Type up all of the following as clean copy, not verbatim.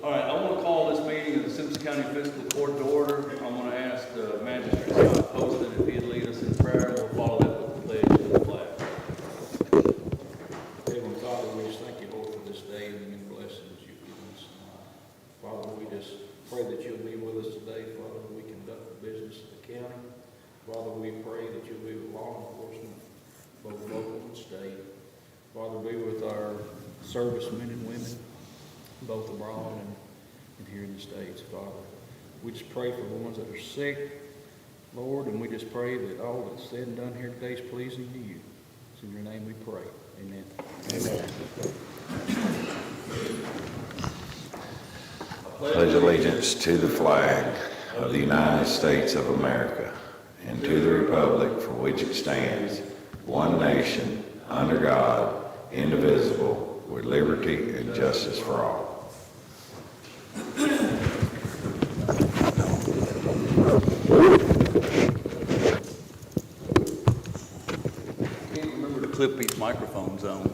All right, I want to call this meeting of the Simpson County Fiscal Court to order. I'm going to ask the magistrate Scott Poston if he'd lead us in prayer. We'll follow that with the pledge of the flag. Heavenly Father, we just thank you, Lord, for this day and the many blessings you've given us. Father, we just pray that you'll be with us today, Father, as we conduct the business of the county. Father, we pray that you'll be with law enforcement, both local and state. Father, be with our servicemen and women, both abroad and here in the States, Father. We just pray for the ones that are sick, Lord, and we just pray that all that's said and done here today is pleasing to you. It's in your name we pray. Amen. Amen. Pledge allegiance to the flag of the United States of America and to the republic for which it stands, one nation, under God, indivisible, with liberty and justice for all. Can't remember to clip these microphones on.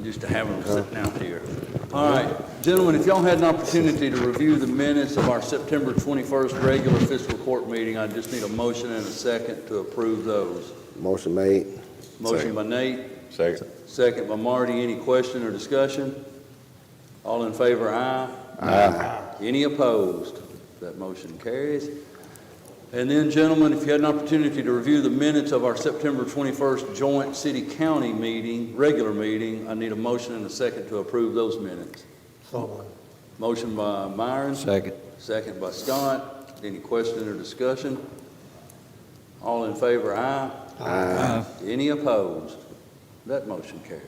Just to have them sitting out here. All right, gentlemen, if y'all had an opportunity to review the minutes of our September 21st regular fiscal court meeting, I just need a motion and a second to approve those. Motion made. Motion by Nate. Second. Second by Marty. Any question or discussion? All in favor, aye. Aye. Any opposed? That motion carries. And then, gentlemen, if you had an opportunity to review the minutes of our September 21st joint city-county meeting, regular meeting, I need a motion and a second to approve those minutes. Motion by Myron. Second. Second by Scott. Any question or discussion? All in favor, aye. Aye. Any opposed? That motion carries.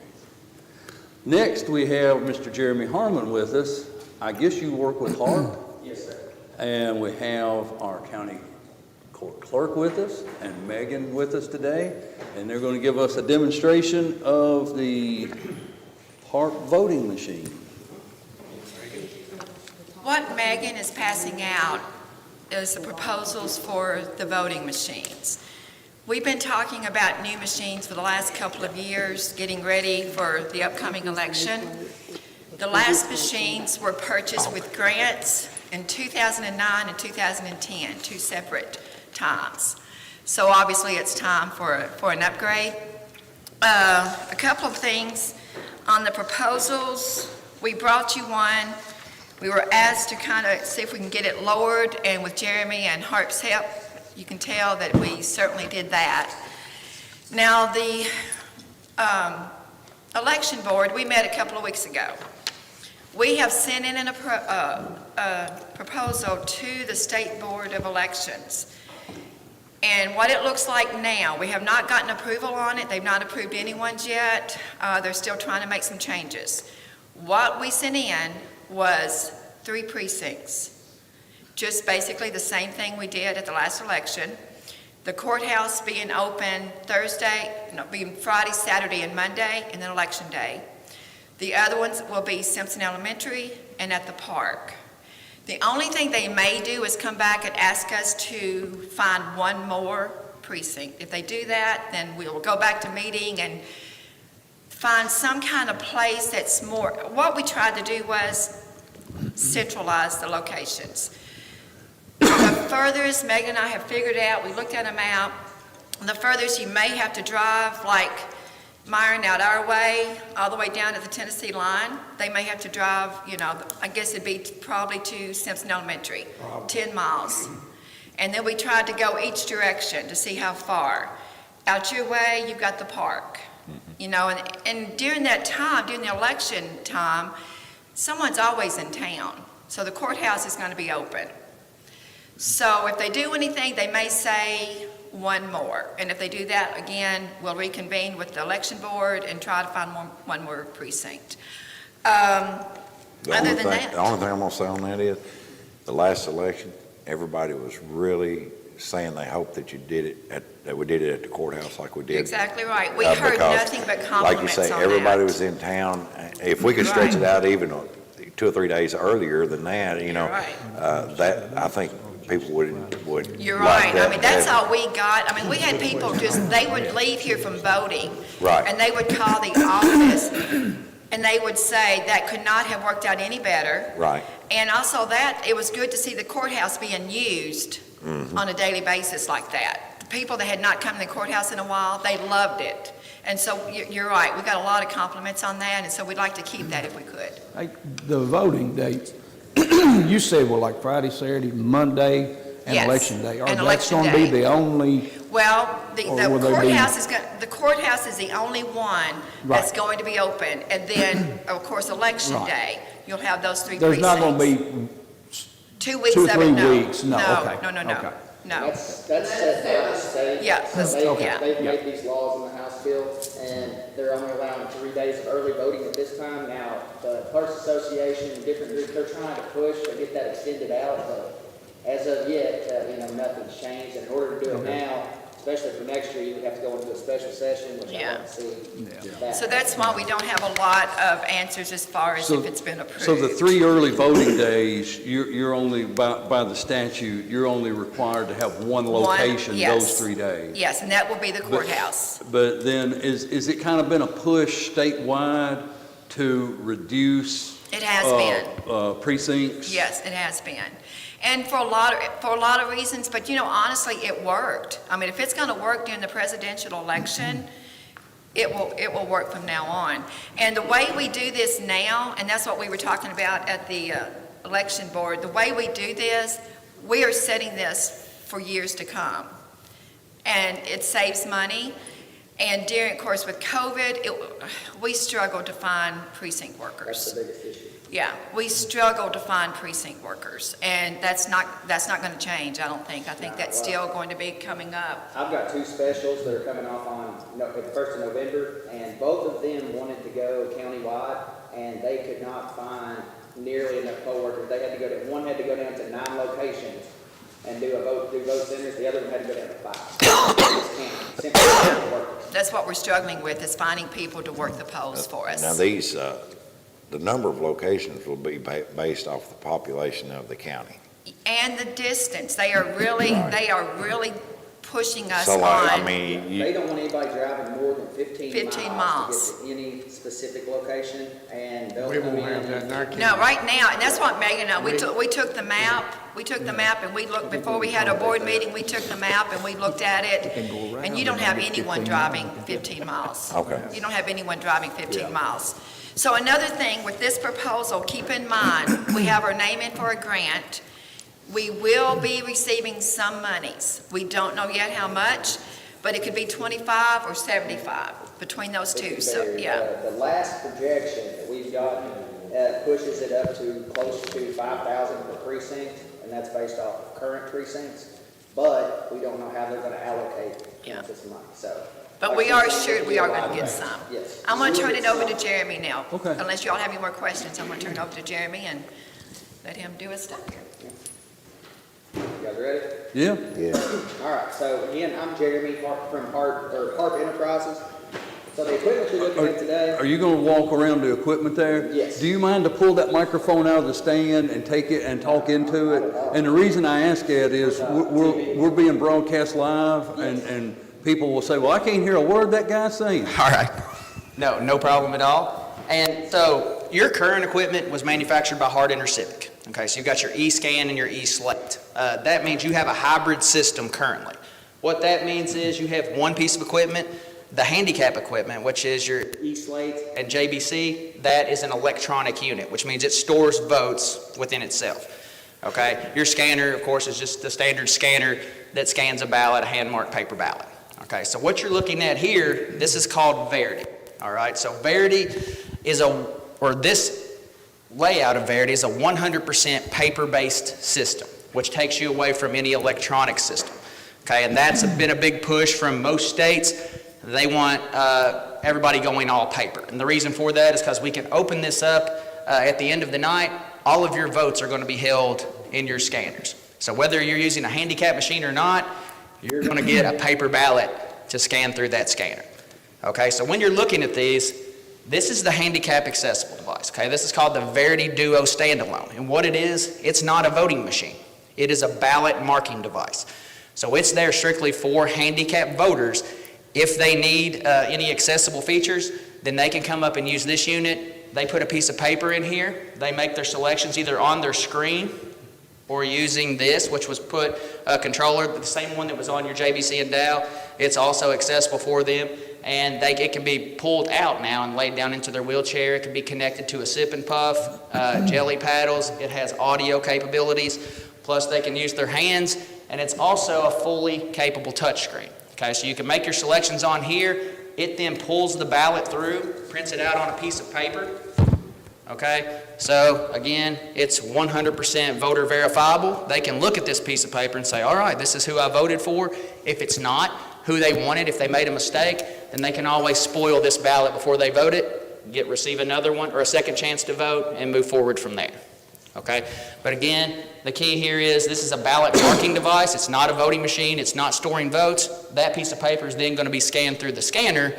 Next, we have Mr. Jeremy Harmon with us. I guess you work with Clark? Yes, sir. And we have our county court clerk with us and Megan with us today. And they're going to give us a demonstration of the Park voting machine. What Megan is passing out is the proposals for the voting machines. We've been talking about new machines for the last couple of years, getting ready for the upcoming election. The last machines were purchased with grants in 2009 and 2010, two separate times. So obviously it's time for an upgrade. A couple of things on the proposals. We brought you one. We were asked to kind of see if we can get it lowered, and with Jeremy and Harp's help, you can tell that we certainly did that. Now, the election board, we met a couple of weeks ago. We have sent in a proposal to the State Board of Elections. And what it looks like now, we have not gotten approval on it. They've not approved any ones yet. They're still trying to make some changes. What we sent in was 3 precincts. Just basically the same thing we did at the last election. The courthouse being open being Friday, Saturday, and Monday, and then election day. The other ones will be Simpson Elementary and at the park. The only thing they may do is come back and ask us to find one more precinct. If they do that, then we will go back to meeting and find some kind of place that's more. What we tried to do was centralize the locations. The furthest, Megan and I have figured out, we looked at them out, the furthest you may have to drive, like Myron out our way, all the way down to the Tennessee line. They may have to drive, I guess it'd be probably to Simpson Elementary, 10 miles. And then we tried to go each direction to see how far. Out your way, you've got the park. And during that time, during the election time, someone's always in town. So the courthouse is going to be open. So if they do anything, they may say one more. And if they do that, again, we'll reconvene with the election board and try to find one more precinct. The only thing I'm going to say on that is, the last election, everybody was really saying they hoped that you did it that we did it at the courthouse like we did. Exactly right. We heard nothing but compliments like you say, on everybody that. was in town. If we could stretch it out even 2 or 3 days earlier than that, that I think people would. You're like right. that. I mean, that's all we got. I mean, we had people they would leave here from voting. Right. And they would call the office And they would say that could not have worked out any better. Right. And also that, it was good to see the courthouse being used on a daily basis like that. The people that had not come to the courthouse in a while, they loved it. And so you're right, we got a lot of compliments on that, and so we'd like to keep that if we could. Hey, the voting dates, you said were like Friday, Saturday, Monday, and Yes, election day. Or and that's election going to be day. the only, Well, the Or will there be- the courthouse is the only one that's Right. going to be open. And then, of course, election Right. day, you'll have those three there's precincts. not going to be 2 weeks 2 or of 3 it, no. weeks? No, okay. No, Okay. no. That's set by the state. Yeah, that's- They- okay. They've Yeah. made these laws in the House bill, and they're only allowing 3 days of early voting at this time. Now, the Clerks Association and different groups, they're trying to push to get that extended out, but as of yet, nothing's changed. And in order to do it now, especially for next year, you would have to go into a special session, which Yeah. I don't see. that. So that's why we don't have a lot of answers as far as So- if it's been approved. So the 3 early voting days, you're only, by the statute, you're only required to have one location yes. those 3 days. Yes, and that will be the courthouse. But then, is it kind of been a push statewide to reduce? It has been. Precincts? Yes, it has been. And for a lot of reasons, but honestly, it worked. I mean, if it's going to work during the presidential election, it will work from now on. And the way we do this now, and that's what we were talking about at the election board, the way we do this, we are setting this for years to come. And it saves money. And during, of course, with COVID, we struggled to find precinct That's workers. the biggest issue. Yeah, we struggle to find precinct workers, and that's not going to change, I don't think. I think that's still going to be coming up. I've got 2 specials that are coming off on the 1st of November, and both of them wanted to go countywide, and they could not find nearly enough poll workers. They had to one had to go down to 9 locations and do vote centers. The other one had to go down to 5. Just can't, simply can't work. That's what we're struggling with, is finding people to work the polls for us. Now, these, the number of locations will be based off the population of the county. And the distance, they are really pushing us So, on. like, I mean, They don't want anybody driving more than 15 15 miles to get to any specific location, and they'll We won't come have in. that in our county. No, right now, and that's what Megan and I, we took the map, and we looked, before we had a board meeting, we took the map and we looked at it, and you don't have anyone driving 15 miles. Okay. You don't have anyone driving 15 miles. So another thing with this proposal, keep in mind, we have our name in for a grant. We will be receiving some monies. We don't know yet how much, but it could be 25 or 75 between those two, so, yeah. The last projection that we've got pushes it up to close to 5,000 per precinct, and that's based off of current precincts, but we don't know how they're gonna allocate Yeah. this money, so. But we are sure we are going to get some. Yes. I'm going to turn it over to Jeremy now. Okay. Unless you all have any more questions, I'm going to turn it over to Jeremy and let him do his stuff here. You guys ready? Yeah? Yeah. All right, so again, I'm Jeremy from Harp Enterprises. So the equipment you're looking at today. Are you gonna walk around the equipment there? Yes. Do you mind to pull that microphone out of the stand and take it and talk into it? And the reason I ask that is we're being broadcast live, and people will say, well, I can't hear a word that guy's saying. All right. No problem at all. And so your current equipment was manufactured by Hard Civic. Okay, so you've got your eScan and your eSlate. That means you have a hybrid system currently. What that means is you have one piece of equipment, the handicap equipment, which is your E-slate. and JBC, that is an electronic unit, which means it stores votes within itself. Okay, your scanner, of course, is just the standard scanner that scans a ballot, a hand-marked paper ballot. Okay, so what you're looking at here, this is called Verity. All right, so Verity is this layout of Verity is a 100% paper-based system, which takes you away from any electronic system. Okay, and that's been a big push from most states. They want everybody going all paper. And the reason for that is because we can open this up at the end of the night. All of your votes are going to be held in your scanners. So whether you're using a handicap machine or not, you're going to get a paper ballot to scan through that scanner. Okay, so when you're looking at these, this is the handicap accessible device. Okay, this is called the Verity Duo Standalone. And what it is, it's not a voting machine. It is a ballot marking device. So it's there strictly for handicapped voters. If they need any accessible features, then they can come up and use this unit They put a piece of paper in here. They make their selections either on their screen or using this, which was put a controller, the same one that was on your JBC and Dow. It's also accessible for them. And it can be pulled out now and laid down into their wheelchair. It can be connected to a sip and puff, jelly paddles. It has audio capabilities. Plus they can use their hands, and it's also a fully capable touchscreen. Okay, so you can make your selections on here. It then pulls the ballot through, prints it out on a piece of paper. Okay, so again, it's 100% voter verifiable. They can look at this piece of paper and say, all right, this is who I voted for. If it's not who they wanted, if they made a mistake, then they can always spoil this ballot before they vote it, receive another one or a second chance to vote, and move forward from there. Okay, but again, the key here is this is a ballot marking device. It's not a voting machine. It's not storing votes. That piece of paper is then going to be scanned through the scanner.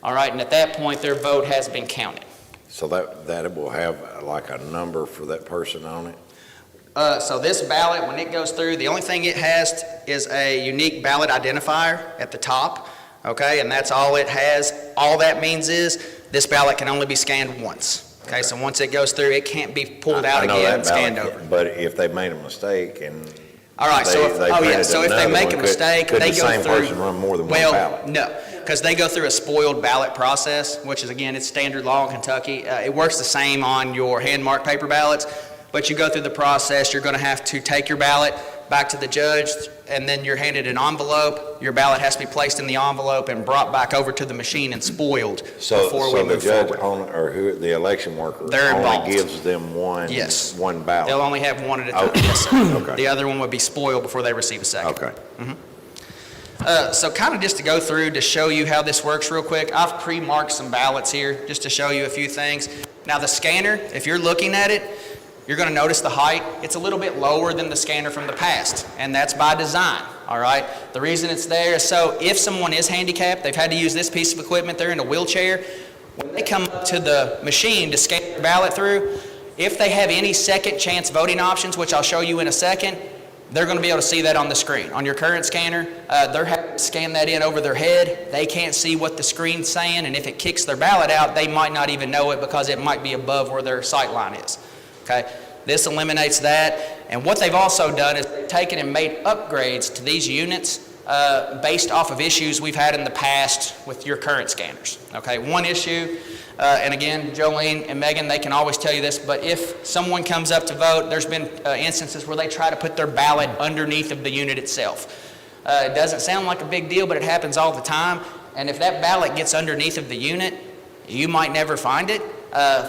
All right, and at that point, their vote has been counted. So that will have like a number for that person on it? So this ballot, when it goes through, the only thing it has is a unique ballot identifier at the top, okay, and that's all it has. All that means is this ballot can only be scanned once, okay, so once it goes through, it can't be pulled out again and scanned over. But if they made a mistake and all right, so if they make a mistake, they go through. Could the same person run more than one ballot? Well, no, because they go through a spoiled ballot process, which is, again, it's standard law in Kentucky. It works the same on your hand-marked paper ballots, but you go through the process. You're going to have to take your ballot back to the judge, and then you're handed an envelope. Your ballot has to be placed in the envelope and brought back over to the machine and spoiled before we move forward. So the judge or the election worker They're involved. only gives them one ballot? They'll only have one at a time. Okay. Yes, sir. Okay. The other one would be spoiled before they receive a second. Okay. So kind of just to go through to show you how this works real quick, I've pre-marked some ballots here just to show you a few things. Now the scanner, if you're looking at it, you're going to notice the height. It's a little bit lower than the scanner from the past, and that's by design, all right? The reason it's there is so if someone is handicapped, they've had to use this piece of equipment, they're in a wheelchair, when they come up to the machine to scan their ballot through, if they have any second chance voting options, which I'll show you in a second, they're going to be able to see that on the screen. On your current scanner, they're having to scan that in over their head. They can't see what the screen's saying, and if it kicks their ballot out, they might not even know it because it might be above where their sight line is. Okay, this eliminates that, and what they've also done is they've taken and made upgrades to these units based off of issues we've had in the past with your current scanners. Okay, one issue, and again, Jolene and Megan, they can always tell you this, but if someone comes up to vote, there's been instances where they try to put their ballot underneath of the unit itself. It doesn't sound like a big deal, but it happens all the time, and if that ballot gets underneath of the unit, you might never find it.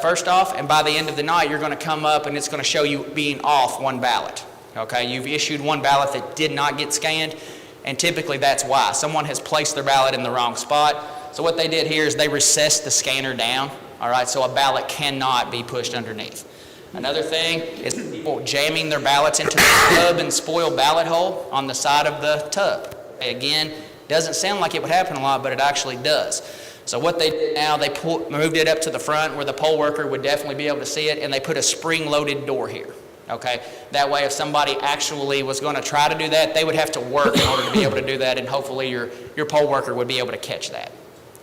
First off, and by the end of the night, you're going to come up and it's going to show you being off one ballot. Okay, you've issued one ballot that did not get scanned, and typically that's why. Someone has placed their ballot in the wrong spot. So what they did here is they recessed the scanner down, all right, so a ballot cannot be pushed underneath. Another thing is people jamming their ballots into the tub and spoil ballot hole on the side of the tub. Again, doesn't sound like it would happen a lot, but it actually does. So what they did now, they moved it up to the front where the poll worker would definitely be able to see it, and they put a spring-loaded door here, okay? That way if somebody actually was going to try to do that, they would have to work in order to be able to do that, and hopefully your poll worker would be able to catch that,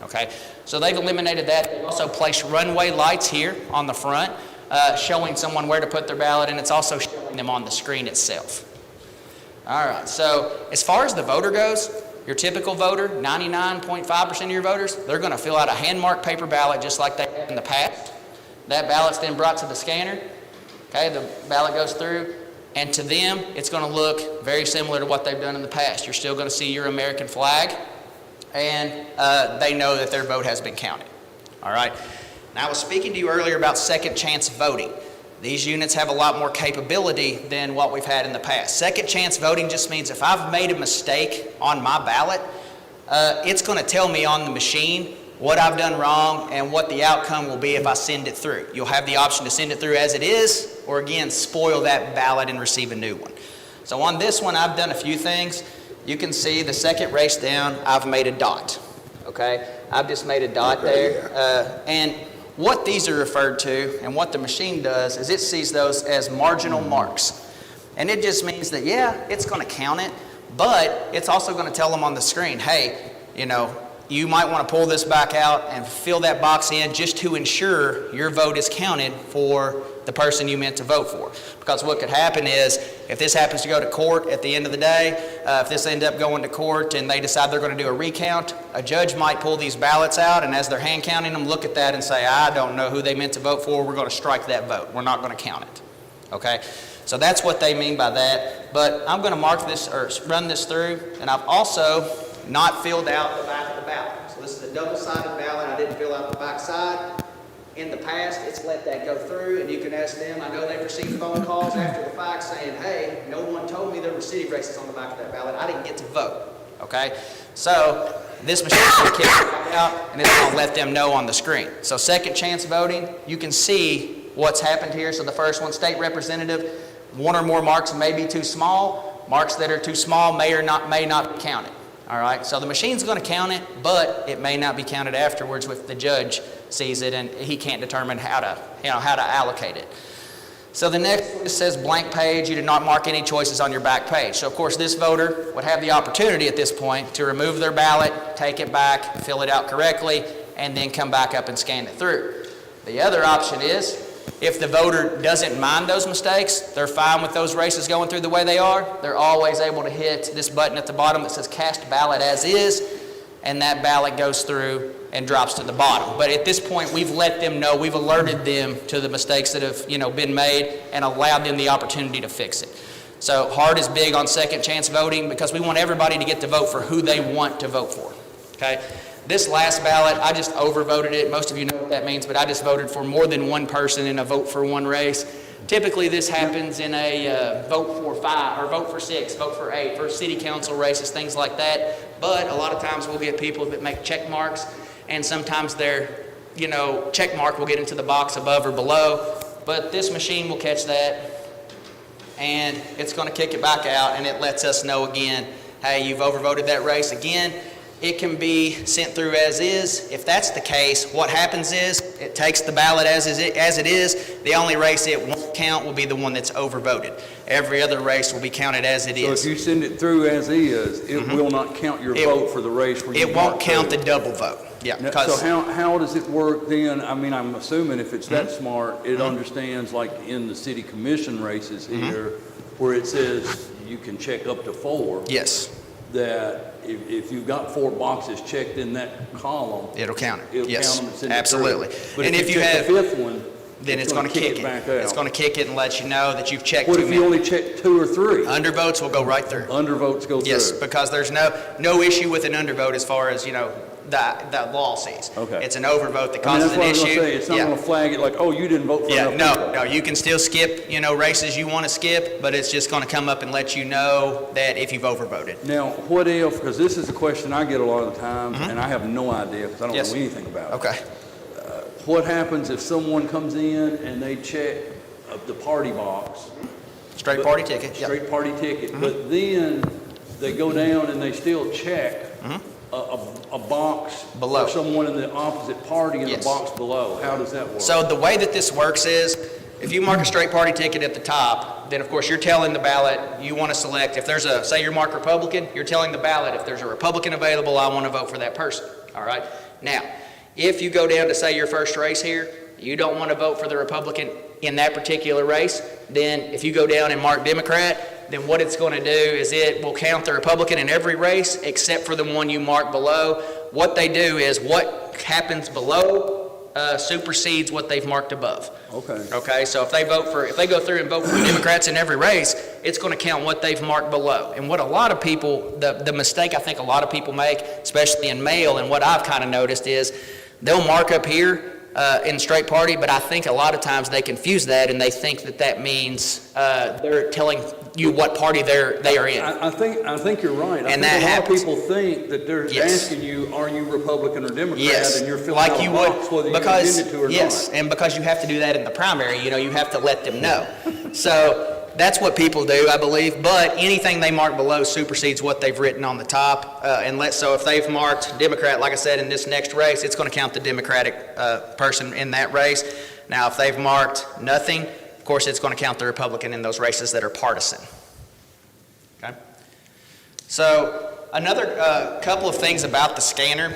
okay? So they've eliminated that. They've also placed runway lights here on the front, showing someone where to put their ballot, and it's also showing them on the screen itself. All right, so as far as the voter goes, your typical voter, 99.5% of your voters, they're going to fill out a hand-marked paper ballot just like they have in the past. That ballot's then brought to the scanner. Okay, the ballot goes through, and to them, it's going to look very similar to what they've done in the past. You're still going to see your American flag, and they know that their vote has been counted. All right. Now, I was speaking to you earlier about second chance voting. These units have a lot more capability than what we've had in the past. Second chance voting just means if I've made a mistake on my ballot, it's going to tell me on the machine what I've done wrong and what the outcome will be if I send it through. You'll have the option to send it through as it is, or again, spoil that ballot and receive a new one. So on this one, I've done a few things. You can see the second race down, I've made a dot. Okay, I've just made a dot there. And what these are referred to and what the machine does is it sees those as marginal marks. And it just means that, yeah, it's going to count it, but it's also going to tell them on the screen, hey, you know, you might want to pull this back out and fill that box in just to ensure your vote is counted for the person you meant to vote for. Because what could happen is, if this happens to go to court at the end of the day, if this ends up going to court and they decide they're going to do a recount, a judge might pull these ballots out, and as they're hand counting them, look at that and say, I don't know who they meant to vote for, we're going to strike that vote. We're not going to count it. Okay? So that's what they mean by that. But I'm going to mark this, or run this through, and I've also not filled out the back of the ballot. So this is a double-sided ballot. I didn't fill out the back side. In the past, it's let that go through, and you can ask them. I know they've received phone calls after the fact saying, hey, no one told me there were city races on the back of that ballot. I didn't get to vote, okay? So this machine is going to kick it back out, and it's going to let them know on the screen. So second chance voting, you can see what's happened here. So the first one, state representative, one or more marks may be too small. Marks that are too small may not be counted. All right, so the machine's going to count it, but it may not be counted afterwards if the judge sees it and he can't determine how to allocate it. So the next one says blank page. You did not mark any choices on your back page. So of course this voter would have the opportunity at this point to remove their ballot, take it back, fill it out correctly, and then come back up and scan it through. The other option is, if the voter doesn't mind those mistakes, they're fine with those races going through the way they are, they're always able to hit this button at the bottom that says cast ballot as is, and that ballot goes through and drops to the bottom. But at this point, we've let them know, we've alerted them to the mistakes that have been made and allowed them the opportunity to fix it. So HARD is big on second chance voting because we want everybody to get to vote for who they want to vote for, okay? This last ballot, I just overvoted it. Most of you know what that means, but I just voted for more than one person in a vote for one race. Typically, this happens in a vote for 5, or vote for 6, vote for 8, for city council races, things like that. But a lot of times we'll get people that make check marks, and sometimes their check mark will get into the box above or below. But this machine will catch that, and it's going to kick it back out, and it lets us know again, hey, you've overvoted that race again. It can be sent through as is. If that's the case, what happens is it takes the ballot as it is. The only race it won't count will be the one that's overvoted. Every other race will be counted as it is. So if you send it through as is, it will not count your vote for the race where you It won't count the double vote. Yeah. So how does it work then? I mean, I'm assuming if it's that smart, it understands like in the city commission races here, where it says you can check up to 4. Yes. That if you've got 4 boxes checked in that column, It'll count it. it'll Yes, count them and send it absolutely. through. But And if you have check the 5th one, then it's going to kick it back out. It's going to kick it and let you know that you've checked What too if many. you only check 2 or 3? Undervotes will go right through. Undervotes go through. Yes, because there's no issue with an undervote as far as the law sees. Okay. It's an overvote that I mean, causes that's an what I was issue. gonna say. It's not gonna flag it like, oh, you didn't vote for Yeah, enough people. no, you can still skip, races you want to skip, but it's just going to come up and let you know that if you've overvoted. Now, what if, because this is a question I get a lot of the time, and I have no idea, because I don't Yes. know anything about it. Okay. What happens if someone comes in and they check the party box? Straight party ticket. Yep. Straight party ticket, but then they go down and they still check a box Below. for someone in the opposite party in Yes. the box below. How does that work? So the way that this works is, if you mark a straight party ticket at the top, then of course you're telling the ballot you want to select, if there's say you're marked Republican, you're telling the ballot if there's a Republican available, I want to vote for that person, all right? Now, if you go down to say your first race here, you don't want to vote for the Republican in that particular race, then if you go down and mark Democrat, then what it's going to do is it will count the Republican in every race except for the one you mark below. What they do is what happens below supersedes what they've marked above. Okay. Okay, so if they go through and vote for the Democrats in every race, it's going to count what they've marked below. And what a lot of people, the mistake I think a lot of people make, especially in mail, and what I've kind of noticed is they'll mark up here in straight party, but I think a lot of times they confuse that and they think that means they're telling you what party they are in. I think you're right. I And think that a lot happens. of people think that they're Yes. asking you, are you Republican or Democrat? Yes, And you're filling like out you a box would, whether you because, intended to or yes, not. and because you have to do that in the primary, you have to let them know. So that's what people do, I believe, but anything they mark below supersedes what they've written on the top. So if they've marked Democrat, like I said, in this next race, it's going to count the Democratic person in that race. Now, if they've marked nothing, of course, it's going to count the Republican in those races that are partisan. Okay? So another couple of things about the scanner.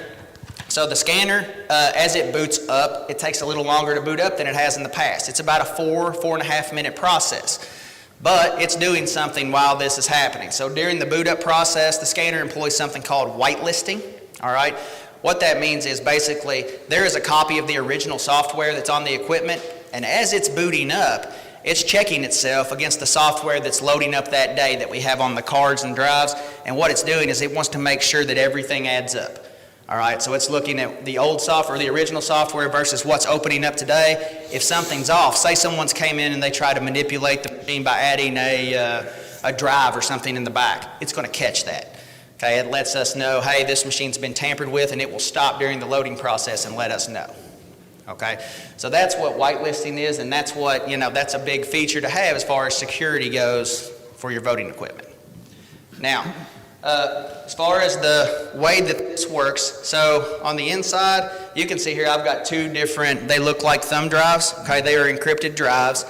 So the scanner, as it boots up, it takes a little longer to boot up than it has in the past. It's about a 4.5 minute process. But it's doing something while this is happening. So during the boot up process, the scanner employs something called whitelisting, all right? What that means is basically there is a copy of the original software that's on the equipment, and as it's booting up, it's checking itself against the software that's loading up that day that we have on the cards and drives, and what it's doing is it wants to make sure that everything adds up. All right, so it's looking at the old software, the original software versus what's opening up today. If something's off, say someone's came in and they try to manipulate the machine by adding a drive or something in the back, it's going to catch that. Okay, it lets us know, hey, this machine's been tampered with, and it will stop during the loading process and let us know. Okay, so that's what whitelisting is, and that's what, that's a big feature to have as far as security goes for your voting equipment. Now, as far as the way that this works, so on the inside, you can see here I've got two different, they look like thumb drives, okay, they are encrypted drives.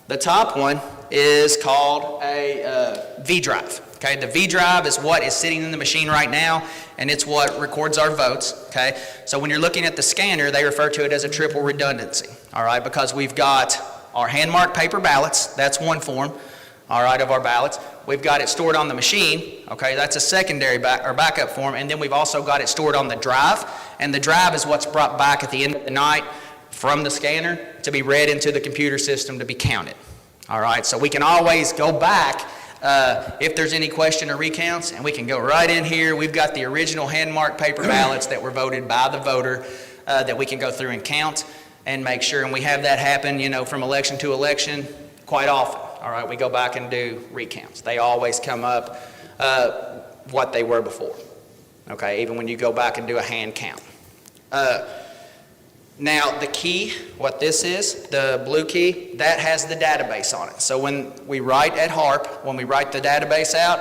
The top one is called a V drive, okay, the V drive is what is sitting in the machine right now, and it's what records our votes, okay. So when you're looking at the scanner, they refer to it as a triple redundancy, all right, because we've got our hand-marked paper ballots, that's one form, all right, of our ballots. We've got it stored on the machine, okay, that's a secondary backup form, and then we've also got it stored on the drive, and the drive is what's brought back at the end of the night from the scanner to be read into the computer system to be counted, all right, so we can always go back if there's any question or recounts, and we can go right in here. We've got the original hand-marked paper ballots that were voted by the voter that we can go through and count and make sure, and we have that happen, from election to election quite often. All right, we go back and do recounts. They always come up what they were before, okay, even when you go back and do a hand count. Now, the key, what this is, the blue key, that has the database on it. So when we write at HARP, when we write the database out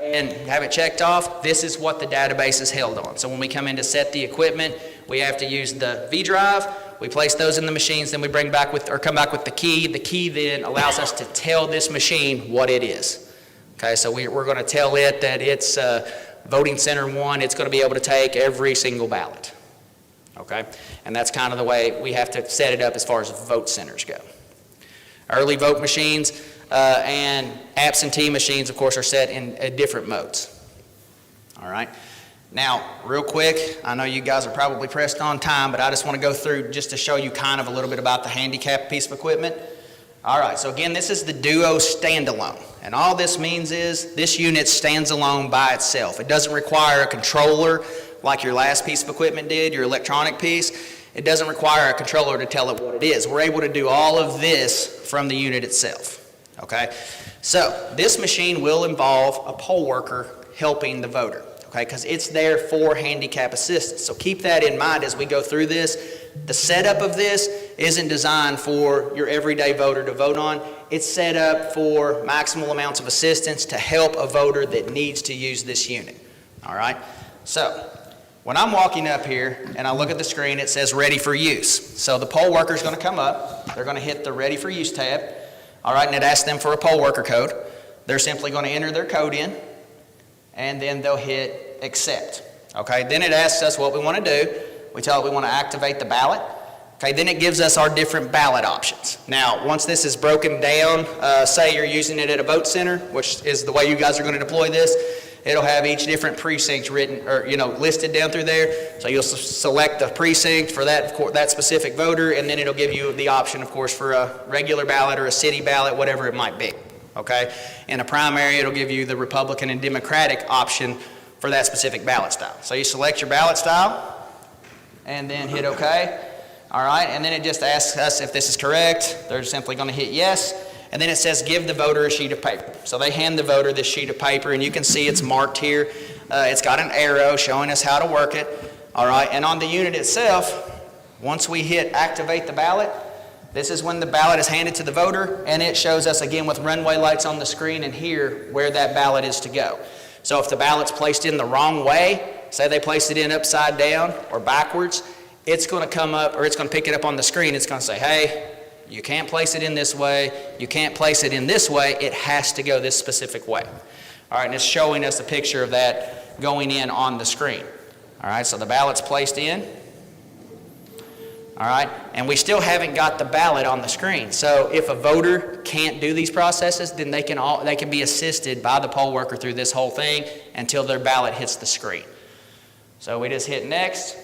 and have it checked off, this is what the database is held on. So when we come in to set the equipment, we have to use the V drive. We place those in the machines, then we come back with the key. The key then allows us to tell this machine what it is. Okay, so we're going to tell it that it's voting center 1, it's going to be able to take every single ballot. Okay, and that's kind of the way we have to set it up as far as vote centers go. Early vote machines and absentee machines, of course, are set in different modes. All right. Now, real quick, I know you guys are probably pressed on time, but I just want to go through just to show you kind of a little bit about the handicap piece of equipment. All right, so again, this is the Duo Standalone, and all this means is this unit stands alone by itself. It doesn't require a controller like your last piece of equipment did, your electronic piece. It doesn't require a controller to tell it what it is. We're able to do all of this from the unit itself, okay? So this machine will involve a poll worker helping the voter. Okay, because it's there for handicap assistance. So keep that in mind as we go through this. The setup of this isn't designed for your everyday voter to vote on. It's set up for maximal amounts of assistance to help a voter that needs to use this unit. All right, so when I'm walking up here and I look at the screen, it says ready for use. So the poll worker is going to come up. They're going to hit the ready for use tab. All right, and it asks them for a poll worker code. They're simply going to enter their code in, and then they'll hit accept. Okay, then it asks us what we want to do. We tell it we want to activate the ballot. Okay, then it gives us our different ballot options. Now, once this is broken down, say you're using it at a vote center, which is the way you guys are going to deploy this, it'll have each different precinct written or listed down through there. So you'll select the precinct for that specific voter, and then it'll give you the option, of course, for a regular ballot or a city ballot, whatever it might be. Okay, in a primary, it'll give you the Republican and Democratic option for that specific ballot style. So you select your ballot style, and then hit OK. All right, and then it just asks us if this is correct. They're simply going to hit yes, and then it says give the voter a sheet of paper. So they hand the voter this sheet of paper, and you can see it's marked here. It's got an arrow showing us how to work it. All right, and on the unit itself, once we hit activate the ballot, this is when the ballot is handed to the voter, and it shows us again with runway lights on the screen and here where that ballot is to go. So if the ballot's placed in the wrong way, say they placed it in upside down or backwards, it's going to come up, or it's going to pick it up on the screen. It's going to say, hey, you can't place it in this way. You can't place it in this way. It has to go this specific way. All right, and it's showing us a picture of that going in on the screen. All right, so the ballot's placed in. All right, and we still haven't got the ballot on the screen. So if a voter can't do these processes, then they can be assisted by the poll worker through this whole thing until their ballot hits the screen. So we just hit next.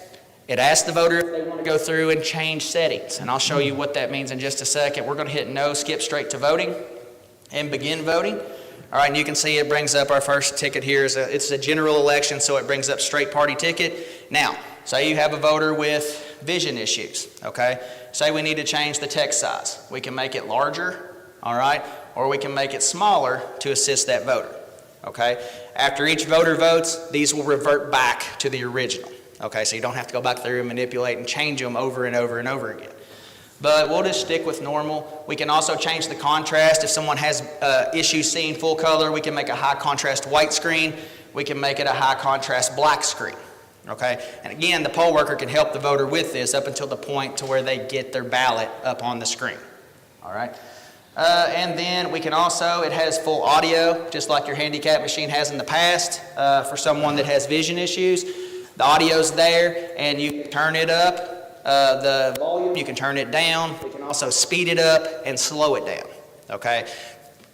It asks the voter if they want to go through and change settings, and I'll show you what that means in just a second. We're going to hit no, skip straight to voting, and begin voting. All right, and you can see it brings up our first ticket here. It's a general election, so it brings up straight party ticket. Now, say you have a voter with vision issues, okay? Say we need to change the text size. We can make it larger, all right? Or we can make it smaller to assist that voter, okay? After each voter votes, these will revert back to the original, okay? So you don't have to go back through and manipulate and change them over and over and over again. But we'll just stick with normal. We can also change the contrast. If someone has issues seeing full color, we can make a high contrast white screen. We can make it a high contrast black screen. Okay, and again, the poll worker can help the voter with this up until the point to where they get their ballot up on the screen. All right, and then we can also, it has full audio, just like your handicap machine has in the past. For someone that has vision issues, the audio's there, and you can turn it up, the volume, you can turn it down. We can also speed it up and slow it down. Okay.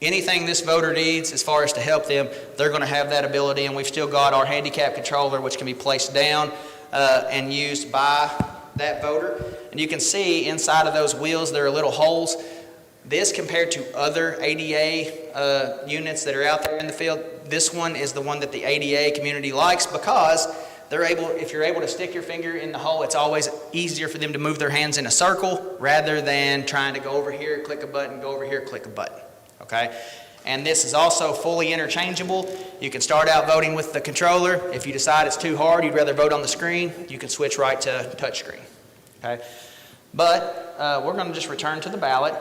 Anything this voter needs as far as to help them, they're going to have that ability, and we've still got our handicap controller, which can be placed down and used by that voter. And you can see inside of those wheels there are little holes. This, compared to other ADA units that are out there in the field, this one is the one that the ADA community likes because if you're able to stick your finger in the hole, it's always easier for them to move their hands in a circle rather than trying to go over here, click a button, go over here, click a button. Okay, and this is also fully interchangeable. You can start out voting with the controller. If you decide it's too hard, you'd rather vote on the screen, you can switch right to touchscreen. Okay, but we're going to just return to the ballot.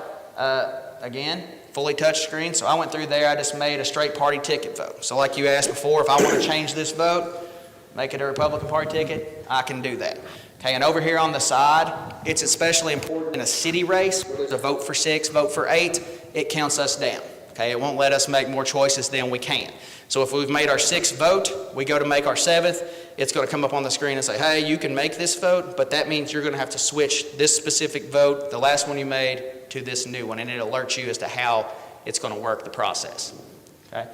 Again, fully touchscreen. So I went through there. I just made a straight party ticket vote. So like you asked before, if I want to change this vote, make it a Republican Party ticket, I can do that. Okay, and over here on the side, it's especially important in a city race where there's a vote for 6, vote for 8. It counts us down. Okay, it won't let us make more choices than we can. So if we've made our 6th vote, we go to make our 7th, it's going to come up on the screen and say, hey, you can make this vote, but that means you're going to have to switch this specific vote, the last one you made, to this new one, and it alerts you as to how it's going to work the process. Okay.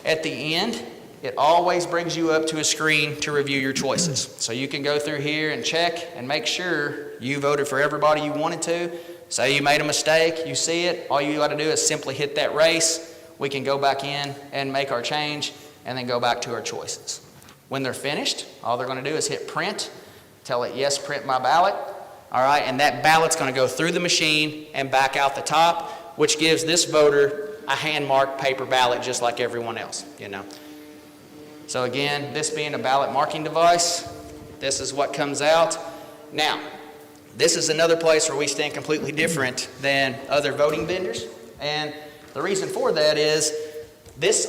At the end, it always brings you up to a screen to review your choices. So you can go through here and check and make sure you voted for everybody you wanted to. Say you made a mistake, you see it, all you got to do is simply hit that race. We can go back in and make our change and then go back to our choices. When they're finished, all they're going to do is hit print, tell it, yes, print my ballot. All right, and that ballot's going to go through the machine and back out the top, which gives this voter a hand-marked paper ballot just like everyone else, you know. So again, this being a ballot marking device, this is what comes out. Now, this is another place where we stand completely different than other voting vendors. And the reason for that is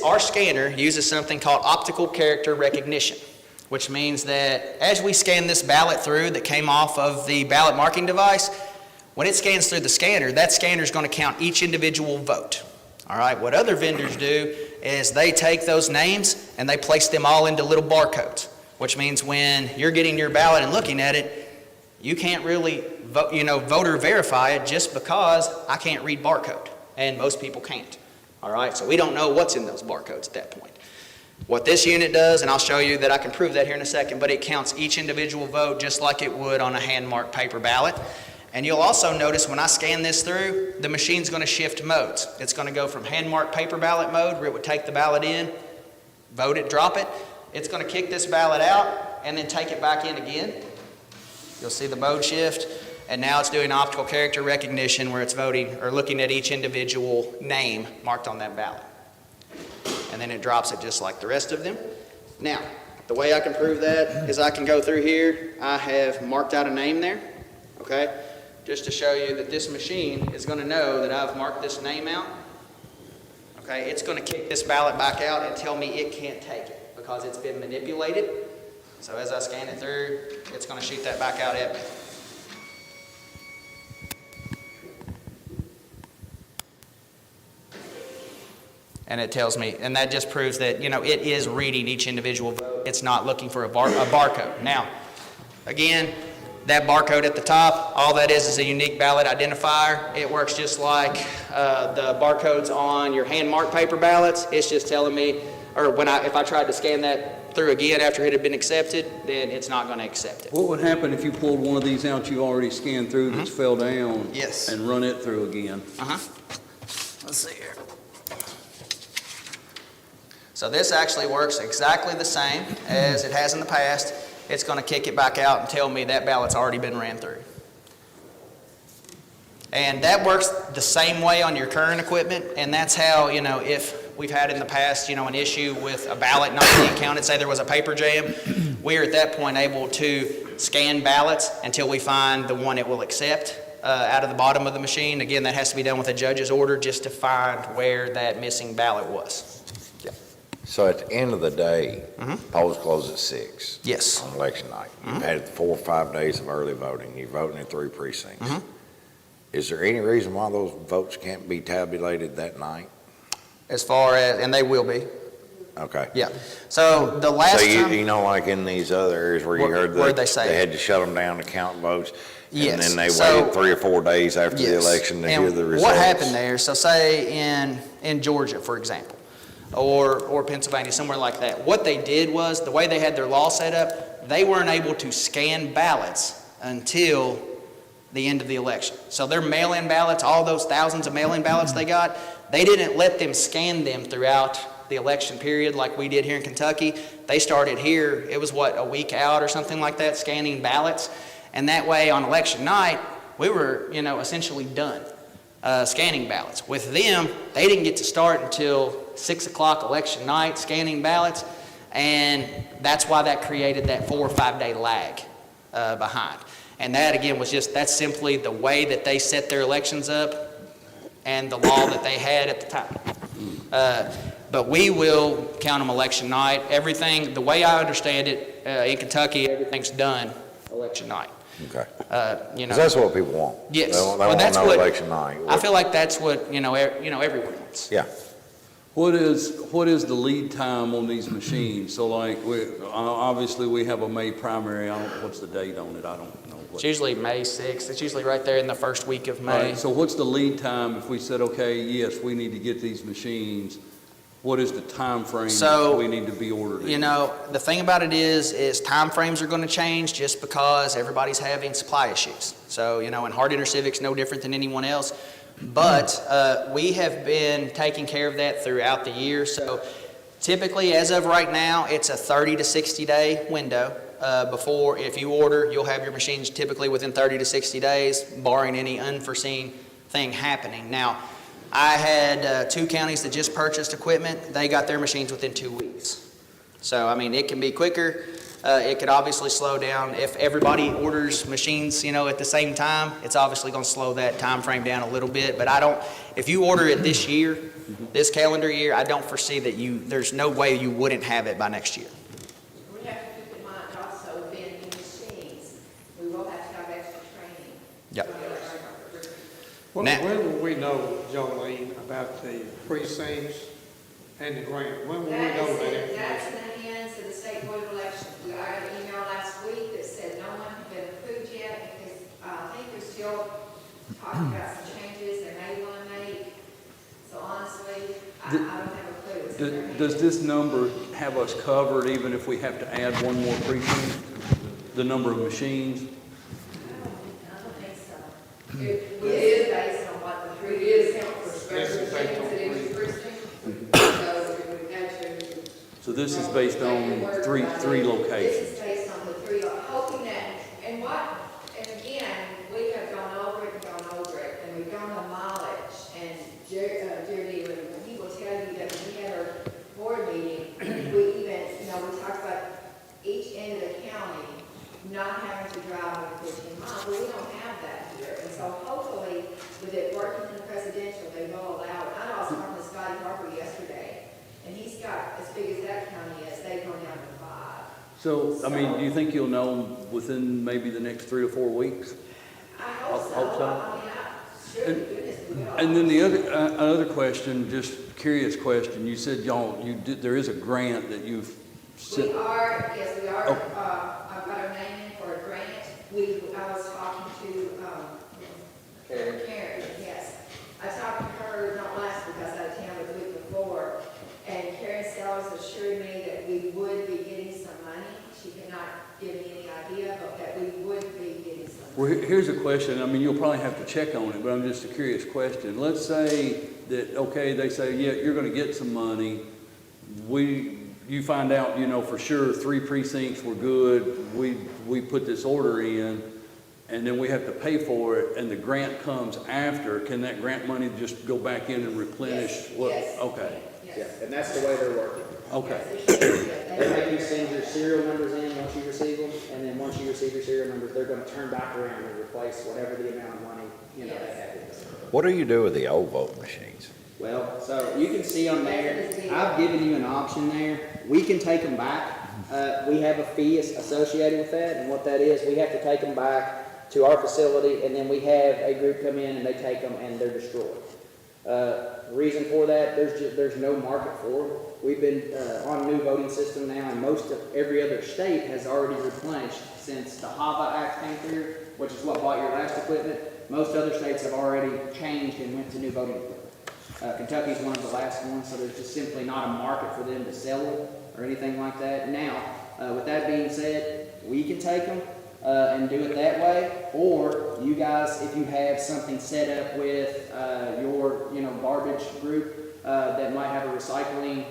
our scanner uses something called optical character recognition, which means that as we scan this ballot through that came off of the ballot marking device, when it scans through the scanner, that scanner is going to count each individual vote. All right, what other vendors do is they take those names and they place them all into little barcodes, which means when you're getting your ballot and looking at it, you can't really voter verify it just because I can't read barcode, and most people can't. All right, so we don't know what's in those barcodes at that point. What this unit does, and I'll show you that I can prove that here in a second, but it counts each individual vote just like it would on a hand-marked paper ballot. And you'll also notice when I scan this through, the machine's going to shift modes. It's going to go from hand-marked paper ballot mode, where it would take the ballot in, vote it, drop it. It's going to kick this ballot out and then take it back in again. You'll see the mode shift, and now it's doing optical character recognition where it's voting or looking at each individual name marked on that ballot. And then it drops it just like the rest of them. Now, the way I can prove that is I can go through here. I have marked out a name there, okay, just to show you that this machine is going to know that I've marked this name out. Okay, it's going to kick this ballot back out and tell me it can't take it because it's been manipulated. So as I scan it through, it's going to shoot that back out at me. And it tells me, and that just proves that, you know, it is reading each individual vote. It's not looking for a barcode. Now, again, that barcode at the top, all that is a unique ballot identifier. It works just like the barcodes on your hand-marked paper ballots. It's just telling me, or if I tried to scan that through again after it had been accepted, then it's not going to accept it. What would happen if you pulled one of these out you already scanned through that's fell down? Yes. And run it through again? Let's see here. So this actually works exactly the same as it has in the past. It's going to kick it back out and tell me that ballot's already been ran through. And that works the same way on your current equipment, and that's how, you know, if we've had in the past, you know, an issue with a ballot not being counted, say there was a paper jam, we're at that point able to scan ballots until we find the one it will accept out of the bottom of the machine. Again, that has to be done with a judge's order just to find where that missing ballot was. So at the end of the day, polls close at 6. Yes. On election night. You've had 4 or 5 days of early voting. You're voting in 3 precincts. Is there any reason why those votes can't be tabulated that night? As far as, and they will be. Okay. Yeah. So the last So time. you know, like in these other areas where you heard Where'd that they say they it? had to shut them down to count votes? Yes. And then they So- waited 3 or 4 days after the Yes. election to And hear the results? what happened there, so say in Georgia, for example, or Pennsylvania, somewhere like that, what they did was, the way they had their law set up, they weren't able to scan ballots until the end of the election. So their mail-in ballots, all those thousands of mail-in ballots they got, they didn't let them scan them throughout the election period like we did here in Kentucky. They started here, it was what, a week out or something like that, scanning ballots. And that way on election night, we were, you know, essentially done scanning ballots. With them, they didn't get to start until 6 o'clock election night scanning ballots. And that's why that created that 4 or 5 day lag behind. And that again was just, that's simply the way that they set their elections up and the law that they had at the time. But we will count them election night. Everything, the way I understand it, in Kentucky, everything's done election night. Okay. You 'Cause know, that's what people want. yes. They Well, want to that's know what- election night. I feel like that's what, you know, everyone wants. Yeah. What is the lead time on these machines? So like, obviously we have a May primary, what's the date on it? I don't know. It's usually May 6th. It's usually right there in the first week of All May. right, so what's the lead time if we said, okay, yes, we need to get these machines? What is the time frame So, we need to be ordered in? You know, the thing about it is time frames are going to change just because everybody's having supply issues. So, you know, and Hard Inter Civic's no different than anyone else. But we have been taking care of that throughout the year. So typically, as of right now, it's a 30 to 60 day window. Before, if you order, you'll have your machines typically within 30 to 60 days, barring any unforeseen thing happening. Now, I had 2 counties that just purchased equipment. They got their machines within 2 weeks. So, I mean, it can be quicker. It could obviously slow down. If everybody orders machines, you know, at the same time, it's obviously going to slow that time frame down a little bit. But if you order it this year, this calendar year, I don't foresee that there's no way you wouldn't have it by next year. We have to keep in mind also vending machines. We will have to have extra training. Yep. When Now- will we know, Jolene, about the precincts and the grant? When will we know that That's information? in the hands of the state board of elections. I got an email last week that said no one had been approved yet because I think they're still talking about some changes they may want to make. So honestly, I don't have a clue. It's in their hands. Does this number have us covered even if we have to add one more precinct? The number of machines? I don't think so. It is based on what the three is count for special This is based on things in each three. precinct. So we would have to. So this is based on three This locations. is based on the three, hoping that, and again, we have gone over it and gone over it, and we've gone on mileage, and Jerry, he will tell you that when we had our board meeting, we even, we talked about each end of the county not having to drive over 15 miles, but we don't have that here, and so hopefully, with it working in the presidential, they will allow it. I know I was talking to Scotty Harper yesterday, and he's got, as big as that county is, they've gone down to 5. So, I mean, do you think you'll know within maybe the next 3 to 4 weeks? I hope so. Hope so. I mean, sure, goodness, we And then the other question, just curious question, you said there is a grant that you've sent. We are, yes, we are, Oh. I've got a name in for a grant. I was talking to, Karen, yes. I talked to her, not last week, I was out of town, but the week before, and Karen Sellers assured me that we would be getting some money. She could not give me any idea, but that we would be getting some Well, money. here's a question, I mean, you'll probably have to check on it, but I'm just a curious question. Let's say that, okay, they say, yeah, you're gonna get some money. You find out, for sure, 3 precincts were good, we put this order in, and then we have to pay for it, and the grant comes after. Can that grant money just go back in and replenish? Yes. Okay, Yeah, Yes. and that's the way they're working. okay. They make you send your serial numbers in once you receive them, and then once you receive your serial numbers, they're gonna turn back around and replace whatever the amount of money, they have in there. What do you do with the old vote machines? Well, so you can see on there, I've given you an option there. We can take them back. We have a fee associated with that, and what that is, we have to take them back to our facility, and then we have a group come in and they take them and they're destroyed. Reason for that, there's no market for them. We've been on a new voting system now, and most of every other state has already replenished since the HAVA Act came through, which is what bought your last equipment. Most other states have already changed and went to new voting equipment. Kentucky's one of the last ones, so there's just simply not a market for them to sell it or anything like that. Now, with that being said, we can take them and do it that way, or you guys, if you have something set up with your garbage group that might have a recycling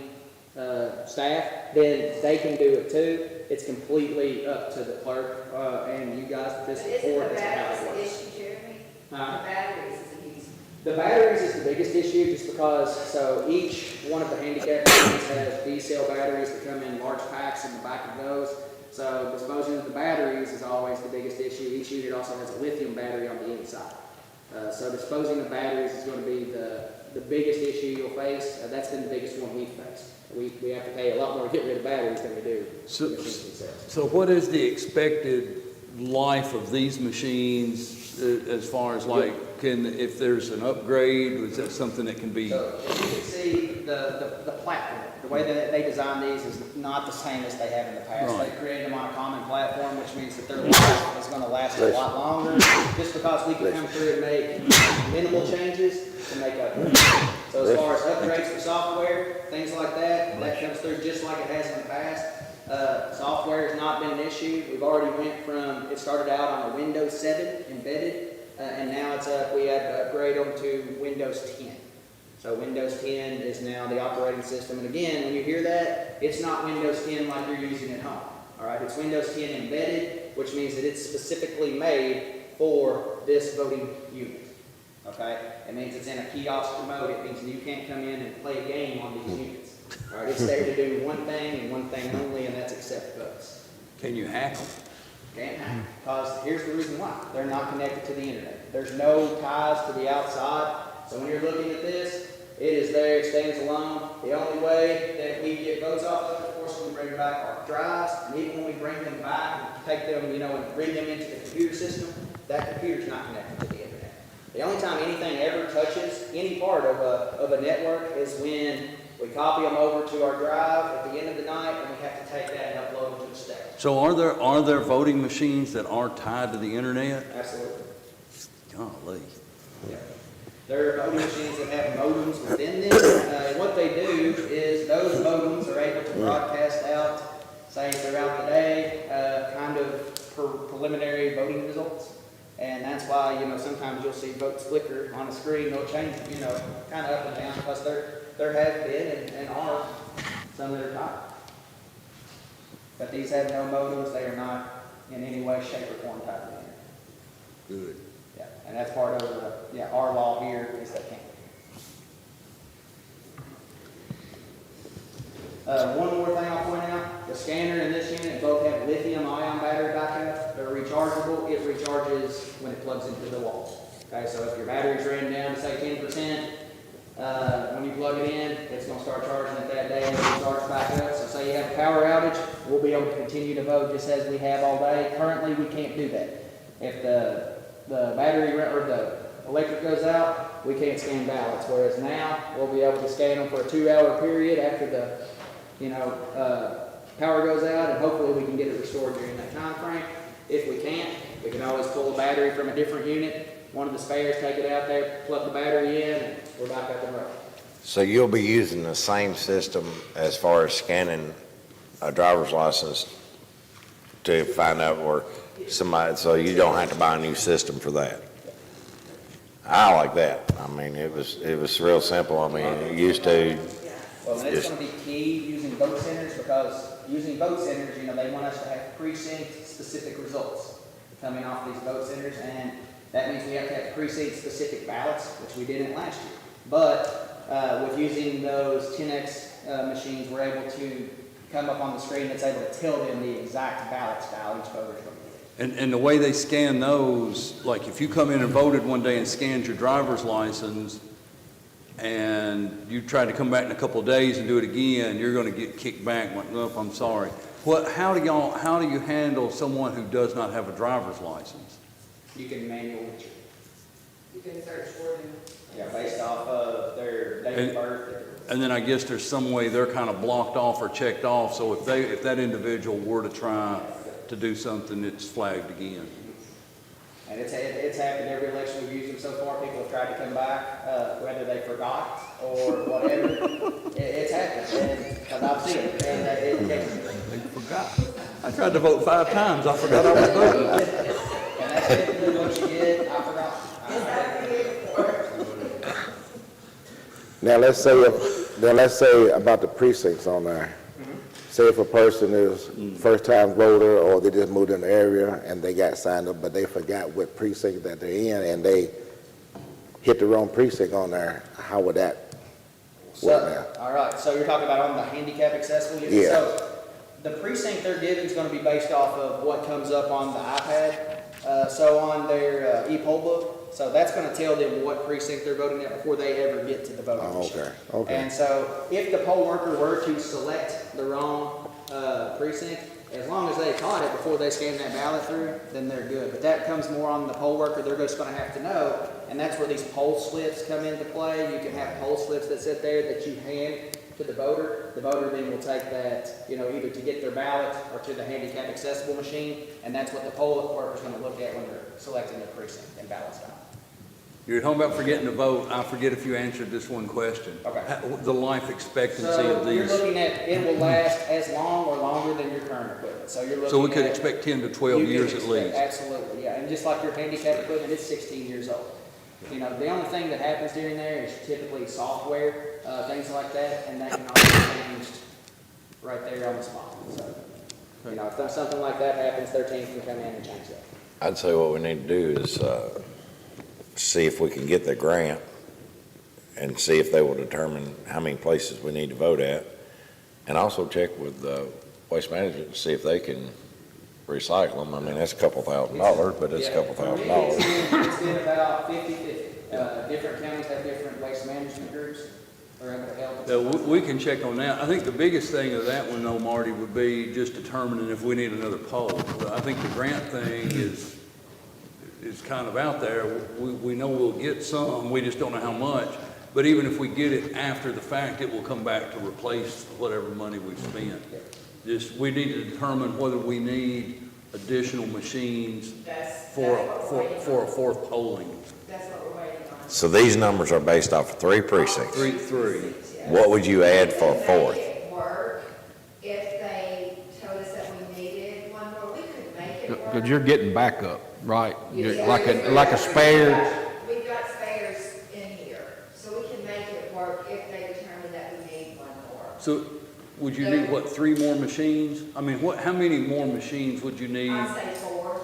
staff, then they can do it too. It's completely up to the clerk and you guys, this But isn't board, the that's how it batteries works. the issue, Jeremy? The Huh? batteries is the issue. The batteries is the biggest issue, just because, so each one of the handicap units has D-cell batteries that come in large packs in the back of those. So disposing of the batteries is always the biggest issue. Each unit also has a lithium battery on the inside. So disposing of batteries is going to be the biggest issue you'll face. That's been the biggest one we've faced. We have to pay a lot more to get rid of batteries than we do So- machines themselves. So what is the expected life of these machines as far as if there's an upgrade, is that something that can be? So as you can see, the platform, the way that they design these is not the same as they have in the past. Right. They created them on a common platform, which means that their life is going to last a lot longer, just because we can come through and make minimal changes to make upgrades. So as far as upgrades for software, things like that, that comes through just like it has in the past. Software has not been an issue. We've already went from, it started out on a Windows 7 embedded, and now it's up, we had to upgrade them to Windows 10. So Windows 10 is now the operating system. And again, when you hear that, it's not Windows 10 like you're using at home. All right, it's Windows 10 embedded, which means that it's specifically made for this voting unit. Okay, it means it's in a kiosk mode. It means you can't come in and play a game on these units. All right, it's there to do one thing and one thing only, and that's accept votes. Can you hack them? Can't hack, because here's the reason why. They're not connected to the internet. There's no ties to the outside. So when you're looking at this, it is there, it stands alone. The only way that we get votes off of it, of course, we bring back our drives, and even when we bring them back and take them, and bring them into the computer system, that computer's not connected to the internet. The only time anything ever touches any part of a network is when we copy them over to our drive at the end of the night, and we have to take that and upload them to the state. So are there voting machines that are tied to the internet? Absolutely. Golly. Yeah. There are voting machines that have modems within them. And what they do is those modems are able to broadcast out, say throughout the day, kind of preliminary voting results. And that's why, sometimes you'll see votes flicker on a screen. They'll change, kind of up and down, because there have been and are some that are tied. But these have no modems. They are not in any way, shape, or form tied to the internet. Good. Yeah, and that's part of our law here is they can't. One more thing I'll point out, the scanner and this unit both have lithium-ion battery backup. They're rechargeable. It recharges when it plugs into the wall. Okay, so if your battery's ran down to say 10%, when you plug it in, it's going to start charging it that day and it'll charge back up. So say you have a power outage, we'll be able to continue to vote just as we have all day. Currently, we can't do that. If the battery or the electric goes out, we can't scan ballots, whereas now, we'll be able to scan them for a 2-hour period after the, power goes out, and hopefully we can get it restored during that time frame. If we can't, we can always pull a battery from a different unit, one of the spares, take it out there, plug the battery in, and we're back up and running. So you'll be using the same system as far as scanning a driver's license to find out where somebody, so you don't have to buy a new system for that? I like that. I mean, it was real simple. I mean, it used to, Well, and it's gonna be key using vote centers, because using vote centers, they want us to have precinct-specific results coming off these vote centers, and that means we have to have precinct-specific ballots, which we didn't last year. But with using those 10X machines, we're able to come up on the screen that's able to tell them the exact ballot style each voter's going to get. And the way they scan those, like if you come in and voted one day and scanned your driver's license, and you try to come back in a couple of days and do it again, you're going to get kicked back. Like, nope, I'm sorry. How do you handle someone who does not have a driver's license? You can manual entry. You can search for them. Yeah, based off of their date of birth. And then I guess there's some way they're kind of blocked off or checked off, so if that individual were to try to do something, it's flagged again. And it's happened every election we've used them so far. People have tried to come back, whether they forgot or whatever. It's happened, because I've seen it. And They forgot. I tried to vote 5 times. I forgot I was voting. and that's typically what you get. I forgot. Now, let's say about the precincts on there. Say if a person is first-time voter, or they just moved in the area and they got signed up, but they forgot what precinct that they're in, and they hit the wrong precinct on there, how would that work now? All right, so you're talking about on the handicap accessible unit? Yeah. So the precinct they're giving is going to be based off of what comes up on the iPad. So on their e-poll book, so that's going to tell them what precinct they're voting at before they ever get to the voting Oh, machine. okay. And so if the poll worker were to select the wrong precinct, as long as they caught it before they scan that ballot through, then they're good. But that comes more on the poll worker. They're just going to have to know, and that's where these poll slips come into play. You can have poll slips that sit there that you hand to the voter. The voter then will take that, either to get their ballot or to the handicap accessible machine, and that's what the poll worker's going to look at when they're selecting their precinct and ballot style. You're talking about forgetting to vote. I forget if you answered this one question. Okay. The life expectancy of So you're these. looking at, it will last as long or longer than your current equipment. So you're looking So we could at- expect 10 to 12 you could years at expect- least. Absolutely, yeah. And just like your handicap equipment, it's 16 years old. The only thing that happens during there is typically software, things like that, and that can all be changed right there on the spot. So, if something like that happens, their team can come in and change that. I'd say what we need to do is see if we can get the grant and see if they will determine how many places we need to vote at, and also check with Waste Management to see if they can recycle them. I mean, that's a couple $1,000, but it's a couple $1,000. It's been about 50-50. Different counties have different waste management groups. They're able to help. So we can check on that. I think the biggest thing of that one though, Marty, would be just determining if we need another poll. But I think the grant thing is kind of out there. We know we'll get some, we just don't know how much. But even if we get it after the fact, it will come back to replace whatever money we've spent. We need to determine whether we need additional machines for a fourth polling. That's what we're waiting on. So these numbers are based off of 3 precincts. Three. What would you add for a If fourth? they make it work, if they told us that we needed one more, we could make it work. Because you're getting backup, right? Yeah. Like a spare. We've got spares in here, so we can make it work if they determine that we need one more. So would you need, 3 more machines? I mean, how many more machines would you need? I'd say 4.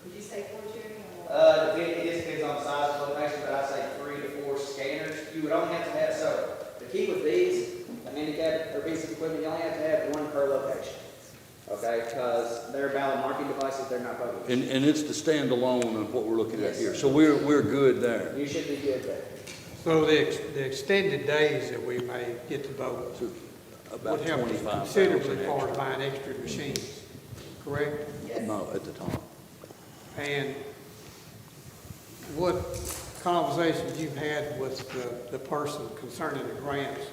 Would you say 4, Jeremy? or what? It just depends on the size of the location, but I'd say 3 to 4 scanners. You would only have to have, so the key with these, the handicap or piece of equipment, you only have to have 1 per location. Okay, because they're ballot marking devices, they're not voting machines. And it's the standalone of what we're looking at here. So we're good there. You should be good there. So the extended days that we may get to vote So about would help 25,000 considerably as far as extra. buying extra machines, correct? No, at the top. And what conversations you've had with the person concerning the grants,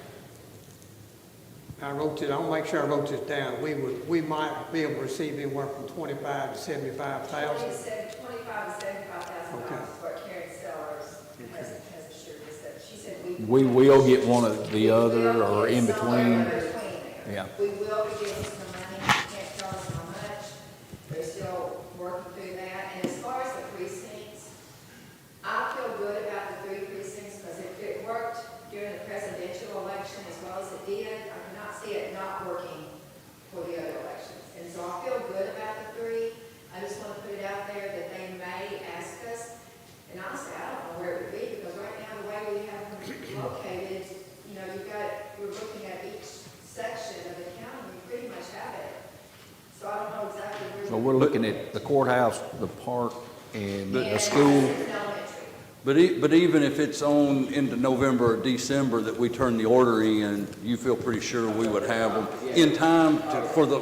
I'll make sure I wrote this down. We might be able to receive anywhere from $25,000 to $75,000. 25 to $75,000 Okay. is what Karen Sellers has assured us that she said We will get one or the other or in between. Yeah. We will be getting some money, can't tell us how much, they're still working through that, and as far as the precincts, I feel good about the 3 precincts, because if it worked during the presidential election as well as it did, I cannot see it not working for the other elections, and so I feel good about the 3. I just want to put it out there that they may ask us, and honestly, I don't know where it would be, because right now, the way we have them located, you know, we're looking at each section of the county, we pretty much have it. So I don't know exactly where. So we're looking at the courthouse, the park, and the And school. elementary. But even if it's on into November or December that we turn the order in, you feel pretty sure we would have them in time for the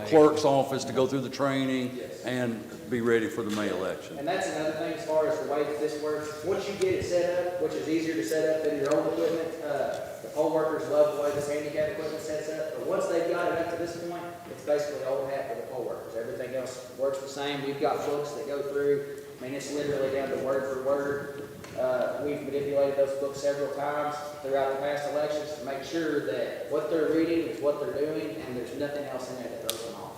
clerk's office to go through the training and be ready for the May election. And that's another thing as far as the way that this works. Once you get it set up, which is easier to set up than your old equipment, the poll workers love the way this handicap equipment sets up. But once they've got it up to this point, it's basically old hat for the poll workers. Everything else works the same. We've got books that go through. I mean, it's literally down to word for word. We've manipulated those books several times throughout the past elections to make sure that what they're reading is what they're doing, and there's nothing else in there that throws them off.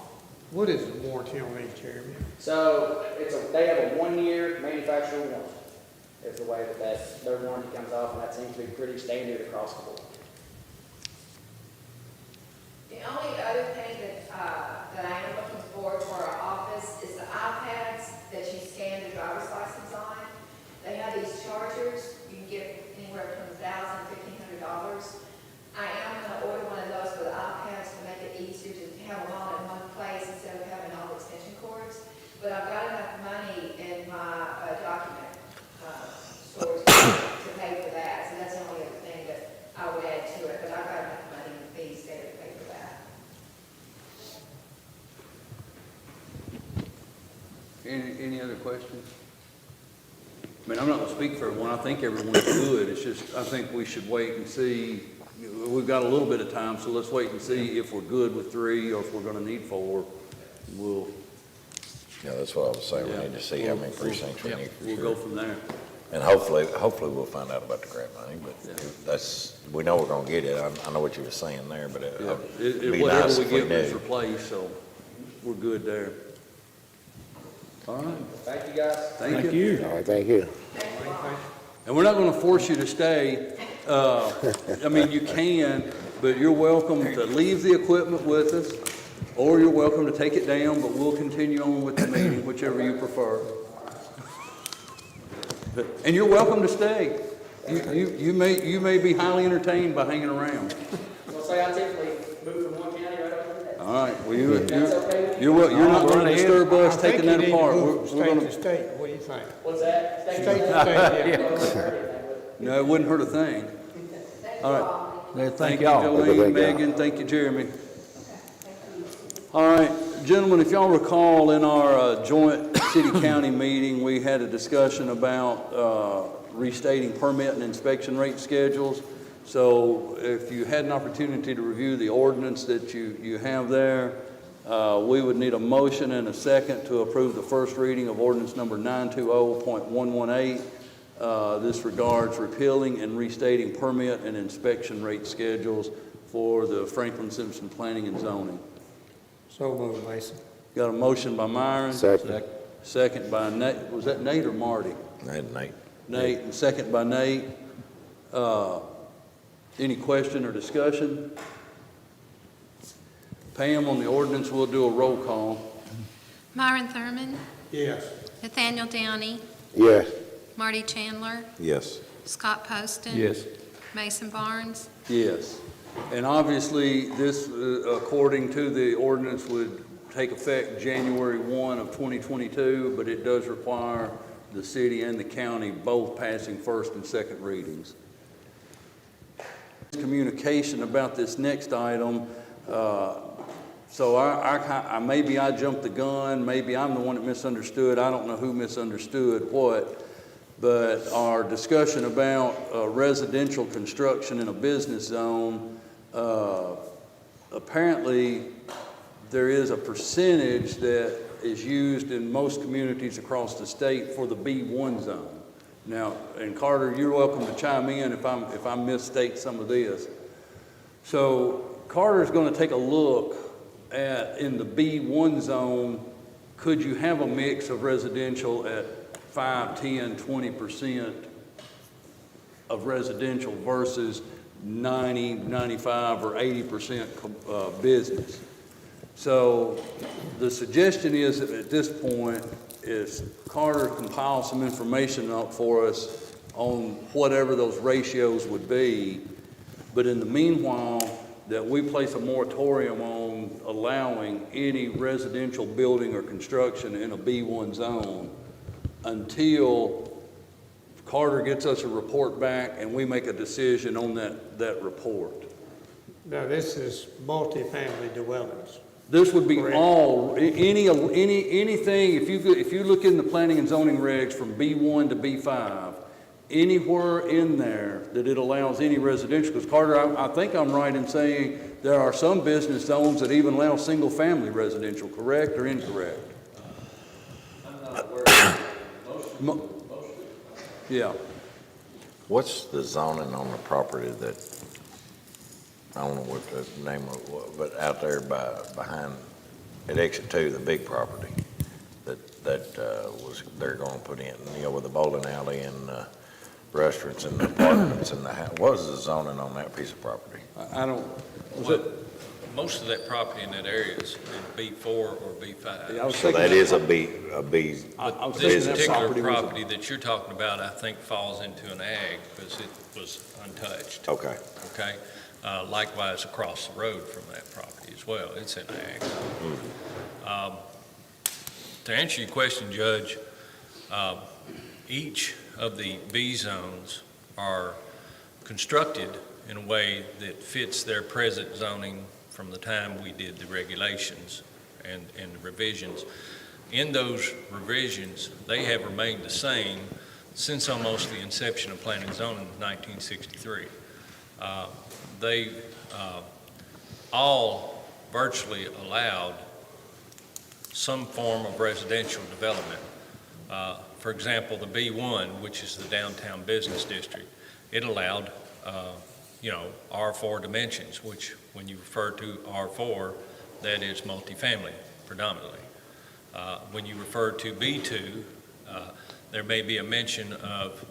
What is the warranty on these, Jeremy? So they have a 1-year manufacturer warranty. Is the way that their warranty comes off, and that seems to be pretty standard across the board. The only other thing that I am looking for our office is the iPads that you scan the driver's license on. They have these chargers, you can get anywhere from $1,000 to $1,500. I am going to order one of those for the iPads to make it easier to have them all in one place instead of having all the extension cords. But I've got enough money in my document storage to pay for that, so that's the only other thing that I would add to it. But I've got enough money in fees there to pay for that. Any other questions? I mean, I'm not going to speak for everyone. I think everyone's good. It's just, I think we should wait and see. We've got a little bit of time, so let's wait and see if we're good with 3 or if we're going to need 4. We'll, Yeah, that's what I was saying. Yeah. We need to see how many precincts we need for we'll sure. go from there. And hopefully we'll find out about the grant money, but we know we're gonna get it. I know what you were saying there, but Yeah, it'd be whatever nice we if we get is knew. replaced, so we're good there. All right, Thank you, guys. thank you. All right, thank you. And we're not going to force you to stay. I mean, you can, but you're welcome to leave the equipment with us, or you're welcome to take it down, but we'll continue on with the meeting, whichever you prefer. And you're welcome to stay. You may be highly entertained by hanging around. I'll say I typically move from one county right over to the next. All right, well, okay. you're not going to disturb us taking that apart. We're State going to to, state, what do you think? What's that? State to state, yeah. no, it wouldn't hurt a thing. All right. Thank you, y'all. Jolene, Megan, thank you, Jeremy. All right, gentlemen, if y'all recall, in our joint city-county meeting, we had a discussion about restating permit and inspection rate schedules. So if you had an opportunity to review the ordinance that you have there, we would need a motion and a second to approve the first reading of ordinance number 920.118. This regards repealing and restating permit and inspection rate schedules for the Franklin Simpson Planning and Zoning. So moved, Mason. Got a motion by Myron. Second. Second by Nate. Was that Nate or Marty? Nate. Nate, and second by Nate. Any question or discussion? Pam, on the ordinance, we'll do a roll call. Myron Thurman, Yes. Nathaniel Downey, Yes. Marty Chandler, Yes. Scott Poston. Yes. Mason Barnes. Yes. And obviously, this, according to the ordinance, would take effect January 1 of 2022, but it does require the city and the county both passing first and second readings. Communication about this next item. So maybe I jumped the gun, maybe I'm the one that misunderstood. I don't know who misunderstood what. but our discussion about residential construction in a business zone, apparently there is a percentage that is used in most communities across the state for the B1 zone. Now, and Carter, you're welcome to chime in if I misstate some of this. So Carter's going to take a look at, in the B1 zone, could you have a mix of residential at 5, 10, 20% of residential versus 90, 95, or 80% business? So the suggestion is that at this point is Carter compile some information up for us on whatever those ratios would be. But in the meanwhile, that we place a moratorium on allowing any residential building or construction in a B1 zone until Carter gets us a report back and we make a decision on that report. Now, this is multifamily dwellings. This would be Correct. all, anything, if you look in the planning and zoning regs from B1 to B5, anywhere in there that it allows any residential, because Carter, I think I'm right in saying there are some business zones that even allow single-family residential, correct or incorrect? I'm not aware of most. Yeah. What's the zoning on the property that, I don't know what the name of it was, but out there behind, at exit 2, the big property that was, they're gonna put in, with the bowling alley and restaurants and the apartments and the house. What was the zoning on that piece of property? I don't, Well, most of that property in that area is in B4 or B5. yeah, I was So thinking that is a B, I was This thinking that particular property was property that you're talking about, I think, falls into an ag because it was untouched, okay. okay? Likewise, across the road from that property as well, it's an ag. To answer your question, Judge, each of the B zones are constructed in a way that fits their present zoning from the time we did the regulations and the revisions. In those revisions, they have remained the same since almost the inception of planning and zoning in 1963. They all virtually allowed some form of residential development. For example, the B1, which is the downtown business district, it allowed, R4 dimensions, which when you refer to R4, that is multifamily predominantly. When you refer to B2, there may be a mention of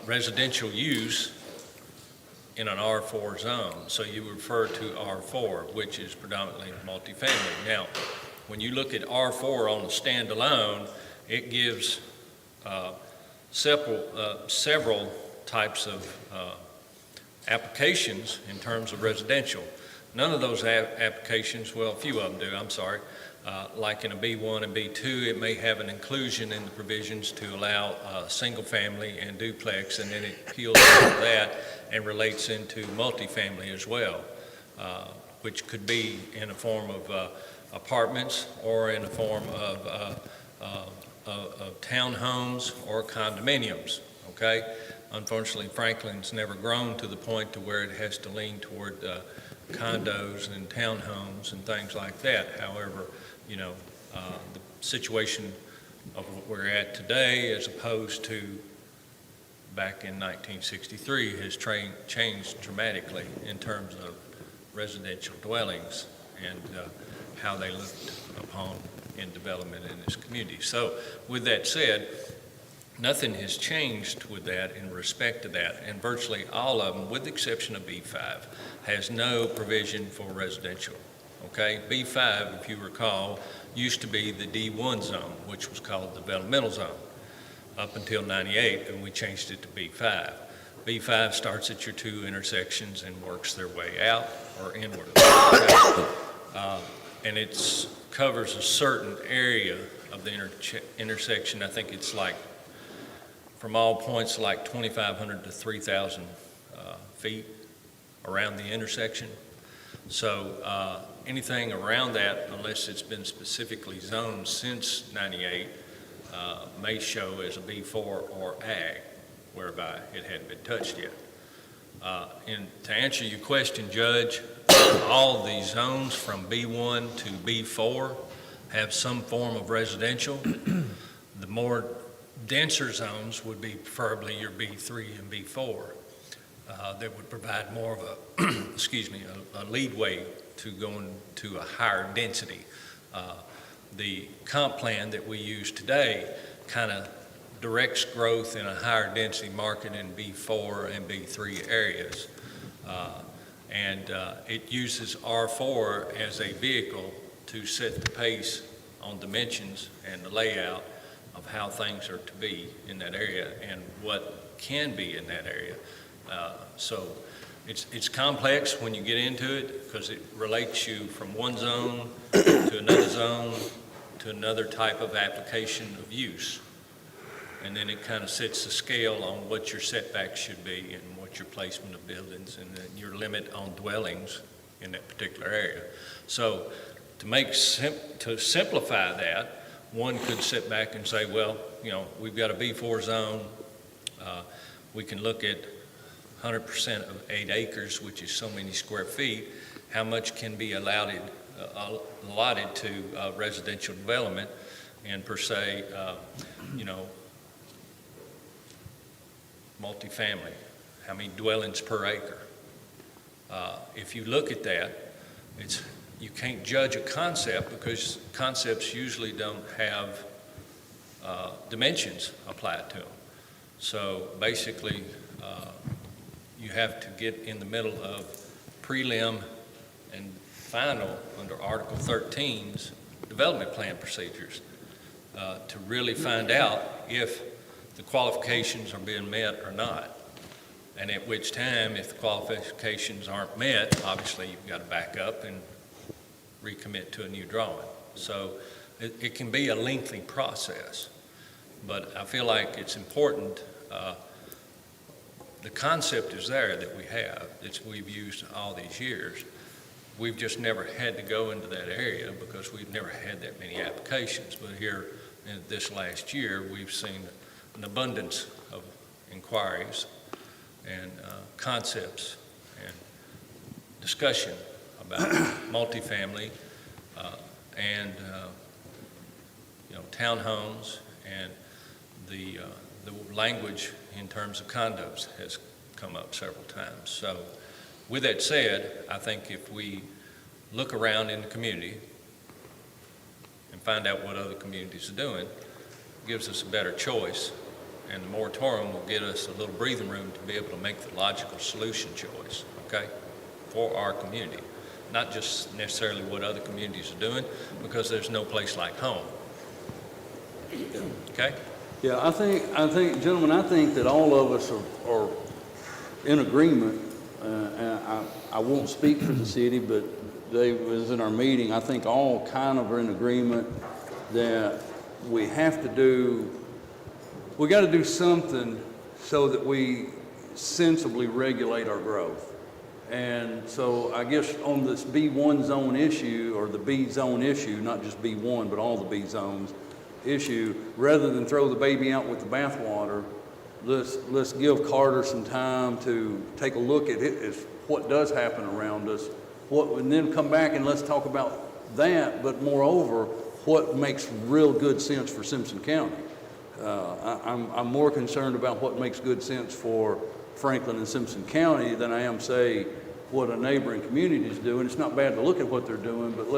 residential use in an R4 zone. So you refer to R4, which is predominantly multifamily. Now, when you look at R4 on a standalone, it gives several types of applications in terms of residential. None of those applications, well, a few of them do, I'm sorry. Like in a B1 and B2, it may have an inclusion in the provisions to allow single family and duplex, and then it peels out of that and relates into multifamily as well, which could be in a form of apartments or in a form of townhomes or condominiums, okay? Unfortunately, Franklin's never grown to the point to where it has to lean toward condos and townhomes and things like that. However, the situation of what we're at today as opposed to back in 1963 has changed dramatically in terms of residential dwellings and how they looked upon in development in this community. So with that said, nothing has changed with that in respect to that, and virtually all of them, with the exception of B5, has no provision for residential, okay? B5, if you recall, used to be the D1 zone, which was called developmental zone, up until 98, and we changed it to B5. B5 starts at your two intersections and works their way out or inward. Okay? And it covers a certain area of the intersection. I think it's like, from all points, like 2,500 to 3,000 feet around the intersection. So anything around that, unless it's been specifically zoned since 98, may show as a B4 or ag, whereby it hadn't been touched yet. And to answer your question, Judge, all the zones from B1 to B4 have some form of residential. The more denser zones would be preferably your B3 and B4. That would provide more of a, excuse me, a leadway to going to a higher density. The comp plan that we use today kind of directs growth in a higher density market in B4 and B3 areas. It uses R4 as a vehicle to set the pace on dimensions and the layout of how things are to be in that area and what can be in that area. So it's complex when you get into it because it relates you from one zone to another zone to another type of application of use. And then it kind of sets the scale on what your setbacks should be and what your placement of buildings and then your limit on dwellings in that particular area. So to simplify that, one could sit back and say, well, you know, we've got a B4 zone. We can look at 100% of 8 acres, which is so many square feet. How much can be allotted to residential development and per se, you know, multifamily, how many dwellings per acre. If you look at that, you can't judge a concept because concepts usually don't have dimensions applied to them. So basically, you have to get in the middle of prelim and final under Article 13's development plan procedures to really find out if the qualifications are being met or not. And at which time, if the qualifications aren't met, obviously you've got to back up and recommit to a new drawing. So it can be a lengthy process, but I feel like it's important. The concept is there that we have, that we've used all these years. We've just never had to go into that area because we've never had that many applications. But here in this last year, we've seen an abundance of inquiries and concepts and discussion about multifamily and you know, townhomes, and the language in terms of condos has come up several times. So with that said, I think if we look around in the community and find out what other communities are doing, it gives us a better choice, and the moratorium will get us a little breathing room to be able to make the logical solution choice, okay, for our community. Not just necessarily what other communities are doing, because there's no place like home. Okay? Yeah, I think, gentlemen, I think that all of us are in agreement, and I won't speak for the city, but they was in our meeting, I think all kind of are in agreement that we have to do, we got to do something so that we sensibly regulate our growth. And so I guess on this B1 zone issue, or the B zone issue, not just B1, but all the B zones issue, rather than throw the baby out with the bathwater, let's give Carter some time to take a look at it, what does happen around us, and then come back and let's talk about that, but moreover, what makes real good sense for Simpson County. I'm more concerned about what makes good sense for Franklin and Simpson County than I am, say, what a neighboring community is doing. It's not bad to look at what they're doing, but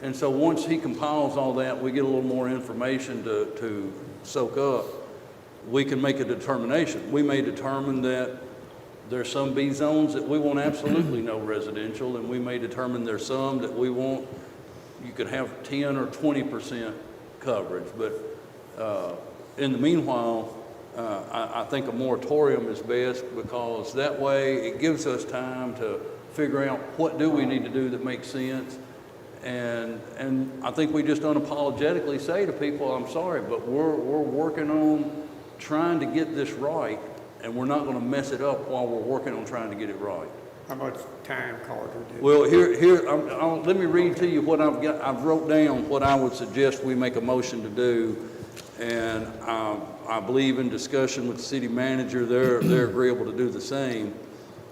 and so once he compiles all that, we get a little more information to soak up, we can make a determination. We may determine that there's some B zones that we want absolutely no residential, and we may determine there's some that we want, you could have 10 or 20% coverage, but in the meanwhile, I think a moratorium is best, because that way it gives us time to figure out what do we need to do that makes sense. And I think we just unapologetically say to people, I'm sorry, but we're working on trying to get this right, and we're not going to mess it up while we're working on trying to get it right. How much time, Carter, did? Well, let me read to you what I've got. I've wrote down what I would suggest we make a motion to do. And I believe in discussion with the city manager, they're agreeable to do the same,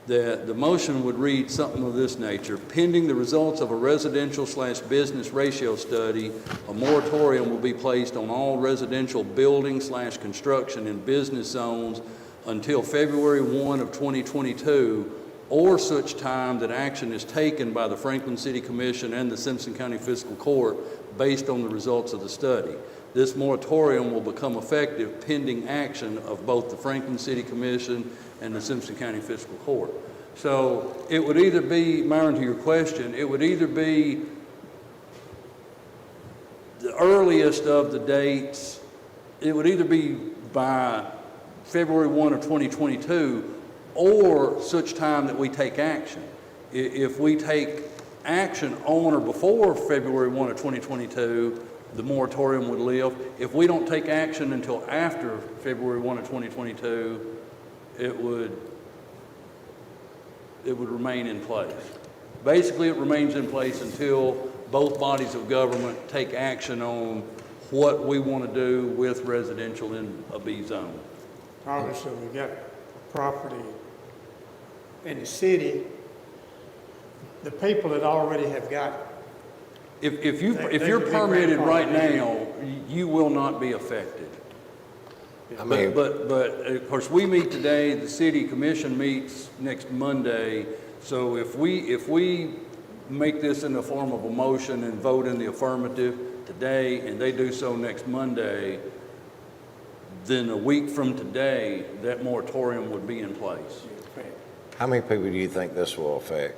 that the motion would read something of this nature: pending the results of a residential/business ratio study, a moratorium will be placed on all residential building/construction in business zones until February 1 of 2022, or such time that action is taken by the Franklin City Commission and the Simpson County Fiscal Court based on the results of the study. This moratorium will become effective pending action of both the Franklin City Commission and the Simpson County Fiscal Court. So it would either be, Myron, to your question, it would either be the earliest of the dates, it would either be by February 1 of 2022 or such time that we take action. If we take action on or before February 1 of 2022, the moratorium would lift. If we don't take action until after February 1 of 2022, it would remain in place. Basically, it remains in place until both bodies of government take action on what we want to do with residential in a B zone. Obviously, we got property in the city, the people that already have got. If They you're could be permitted right grandfathered in. now, you will not be affected. I mean, But of course, we meet today, the city commission meets next Monday, so if we make this in the form of a motion and vote in the affirmative today, and they do so next Monday, then a week from today, that moratorium would be in place. how many people do you think this will affect?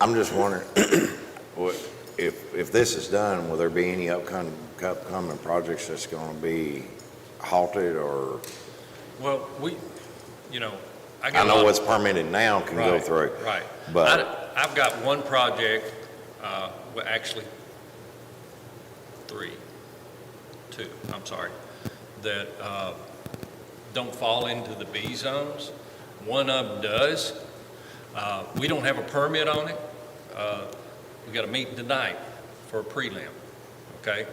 I'm just wondering, if this is done, will there be any upcoming projects that's going to be halted or? Well, I got I a know lot- what's permitted now can go Right, through. Right. But I've got one project, well, actually, two, I'm sorry, that don't fall into the B zones. One of them does. We don't have a permit on it. We got a meeting tonight for a prelim, okay?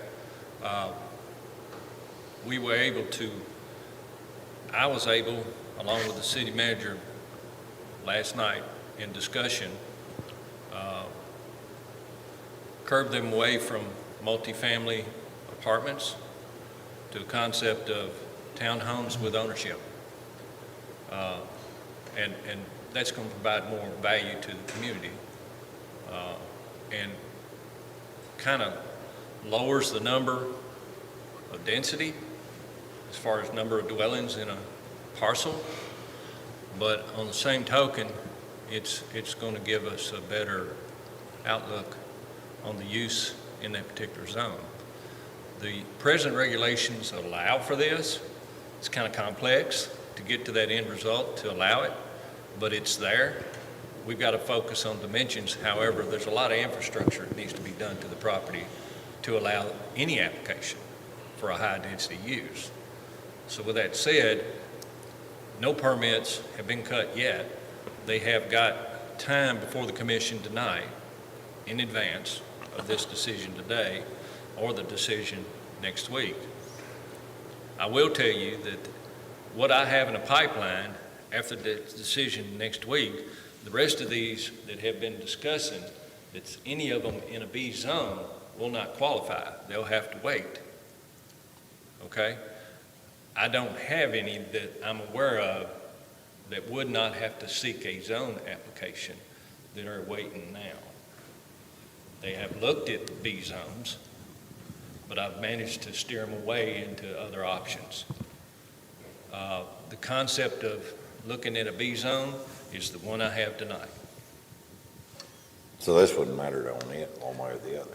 I was able, along with the city manager last night in discussion, curb them away from multifamily apartments to a concept of townhomes with ownership. And that's going to provide more value to the community and kind of lowers the number of density as far as number of dwellings in a parcel. But on the same token, it's going to give us a better outlook on the use in that particular zone. The present regulations allow for this. It's kind of complex to get to that end result to allow it, but it's there. We've got to focus on dimensions. However, there's a lot of infrastructure that needs to be done to the property to allow any application for a high density use. So with that said, no permits have been cut yet. They have got time before the commission tonight in advance of this decision today or the decision next week. I will tell you that what I have in a pipeline after the decision next week, the rest of these that have been discussing, that's any of them in a B zone will not qualify. They'll have to wait. Okay? I don't have any that I'm aware of that would not have to seek a zone application that are waiting now. They have looked at B zones, but I've managed to steer them away into other options. The concept of looking at a B zone is the one I have tonight. so this wouldn't matter on it, one way or the other.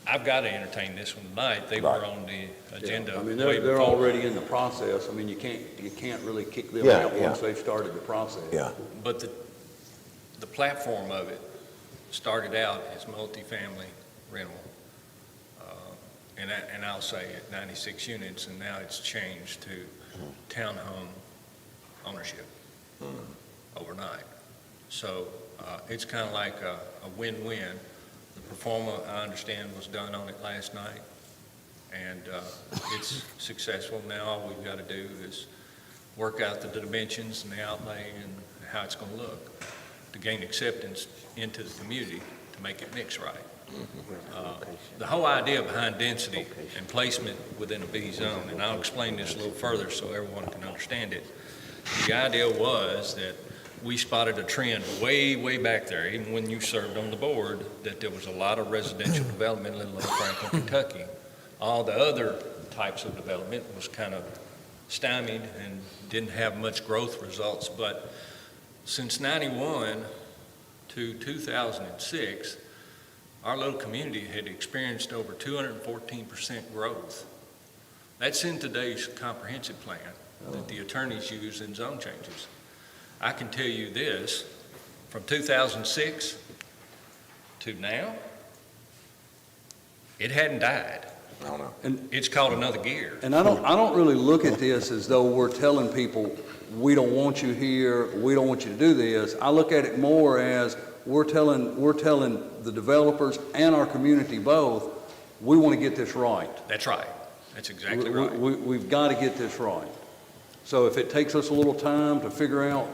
I've got to entertain this one tonight. They were Right. on the agenda. I mean, way they're before. already in the process. I mean, you can't really kick them Yeah, out yeah. once they've started the process. Yeah. But the platform of it started out as multifamily rental. And I'll say at 96 units, and now it's changed to townhome ownership overnight. So it's kind of like a win-win The performer, I understand, was done on it last night, and it's successful. Now all we've got to do is work out the dimensions and the outlay and how it's going to look to gain acceptance into the community to make it mix right. The whole idea behind density and placement within a B zone, and I'll explain this a little further so everyone can understand it. The idea was that we spotted a trend way, way back there, even when you served on the board, that there was a lot of residential development in Little Franklin, Kentucky. All the other types of development was kind of stymied and didn't have much growth results. But since 91 to 2006, our little community had experienced over 214% growth. That's in today's comprehensive plan that the attorneys use in zone changes. I can tell you this, from 2006 to now, it hadn't died. I don't know. And It's caught another gear. I don't really look at this as though we're telling people, we don't want you here, we don't want you to do this. I look at it more as we're telling the developers and our community both, we want to get this right. That's right. That's exactly right. We've got to get this right. So if it takes us a little time to figure out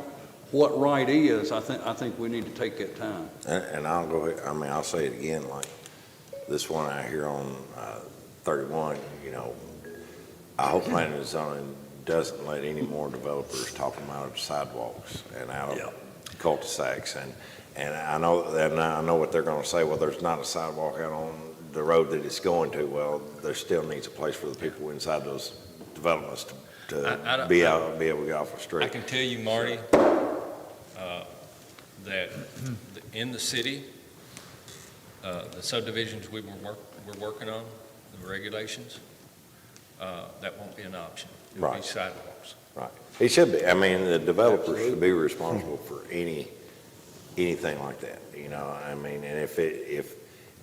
what right is, I think we need to take that time. And I'll go ahead, I mean, I'll say it again, like this one out here on 31, you know, I hope planning and zoning doesn't let any more developers talk them out of sidewalks and out of cul-de-sacs. And I know what they're going to say. Well, there's not a sidewalk out on the road that it's going to. Well, there still needs a place for the people inside those developments to be able to get off the street. I can tell you, Marty, that in the city, the subdivisions we're working on, the regulations, that won't be an option. It'll be Right. sidewalks. Right. It should be. I mean, the developer should be responsible for anything like that, you know, I mean, and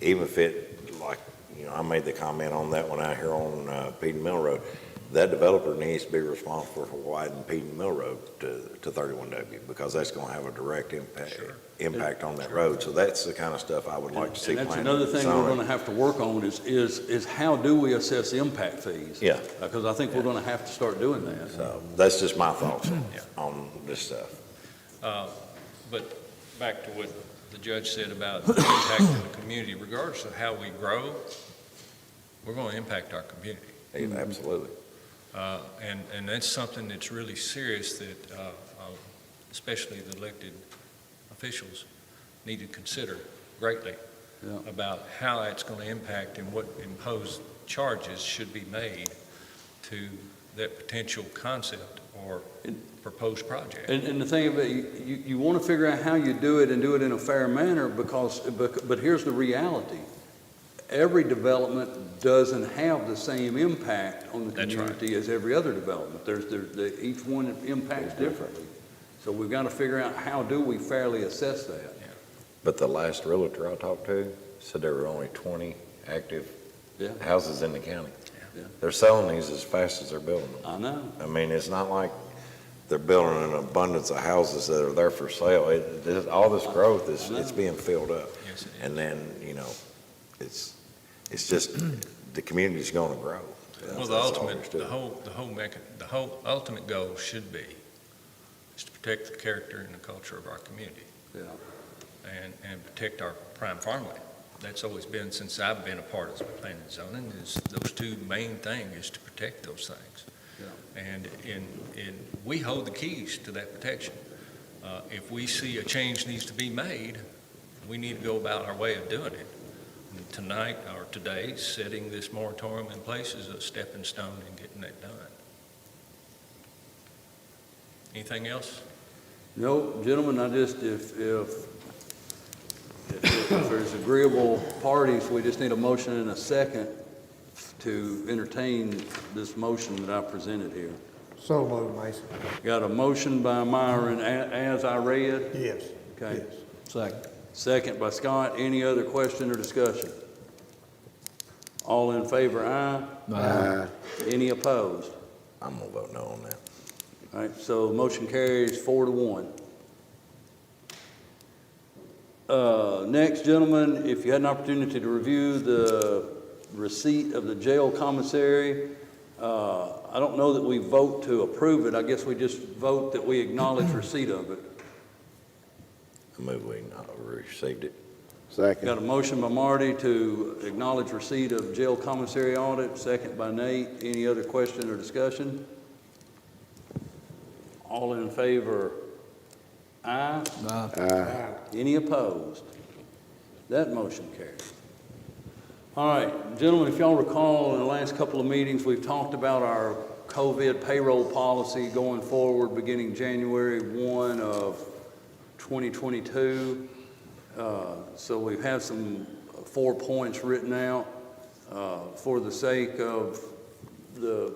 even if it, like, you know, I made the comment on that one out here on Peden Mill Road, that developer needs to be responsible for widening Peden Mill Road to 31W, because that's going to have a direct impact on that road. So that's the kind of stuff I would like to see. And that's planted another in thing zoning. we're going to have to work on is how do we assess impact fees? Yeah. Because I think we're going to have to start doing that. So that's just my thoughts on this stuff. But back to what the judge said about impacting the community, regardless of how we grow, we're going to impact our community. Yeah, absolutely. And that's something that's really serious that especially the elected officials need to consider greatly about how that's going to impact and what imposed charges should be made to that potential concept or proposed project. And the thing of it, you want to figure out how you do it and do it in a fair manner but here's the reality. Every development doesn't have the same impact on the That's right. community as every other development. Each one impacts differently. So we've got to figure out how do we fairly assess that. But the last realtor I talked to said there were only 20 active houses in the county. Yeah. They're selling these as fast as they're building them. I know. I mean, it's not like they're building an abundance of houses that are there for sale. All this growth it's being filled up. Yes, it is. And then, you know, it's just, the community's going to grow. Well, the whole ultimate goal should be is to protect the character and the culture of our community. Yeah. And protect our prime farmland. That's always been, since I've been a part of planning and zoning, is those two main things is to protect those things. Yeah. And we hold the keys to that protection. If we see a change needs to be made, we need to go about our way of doing it. And tonight, or today, setting this moratorium in place is a stepping stone in getting that done. Anything else? No, gentlemen, if there's agreeable parties, we just need a motion and a second to entertain this motion that I presented here. So moved, Mason. Got a motion by Myron, as I read? Yes. Okay. Yes. Second. Second by Scott. Any other question or discussion? All in favor, aye? Aye. Any opposed? I'm going to vote no on that. All right, so motion carries 4-1. Next, gentlemen, if you had an opportunity to review the receipt of the jail commissary, I don't know that we vote to approve it. I guess we just vote that we acknowledge receipt of it. I move we received it. Second. Got a motion by Marty to acknowledge receipt of jail commissary audit, second by Nate. Any other question or discussion? All in favor? Aye. Aye. Any opposed? That motion carries. All right, gentlemen, if y'all recall, in the last couple of meetings, we've talked about our COVID payroll policy going forward beginning January 1 of 2022. So we have some 4 points written out for the sake of the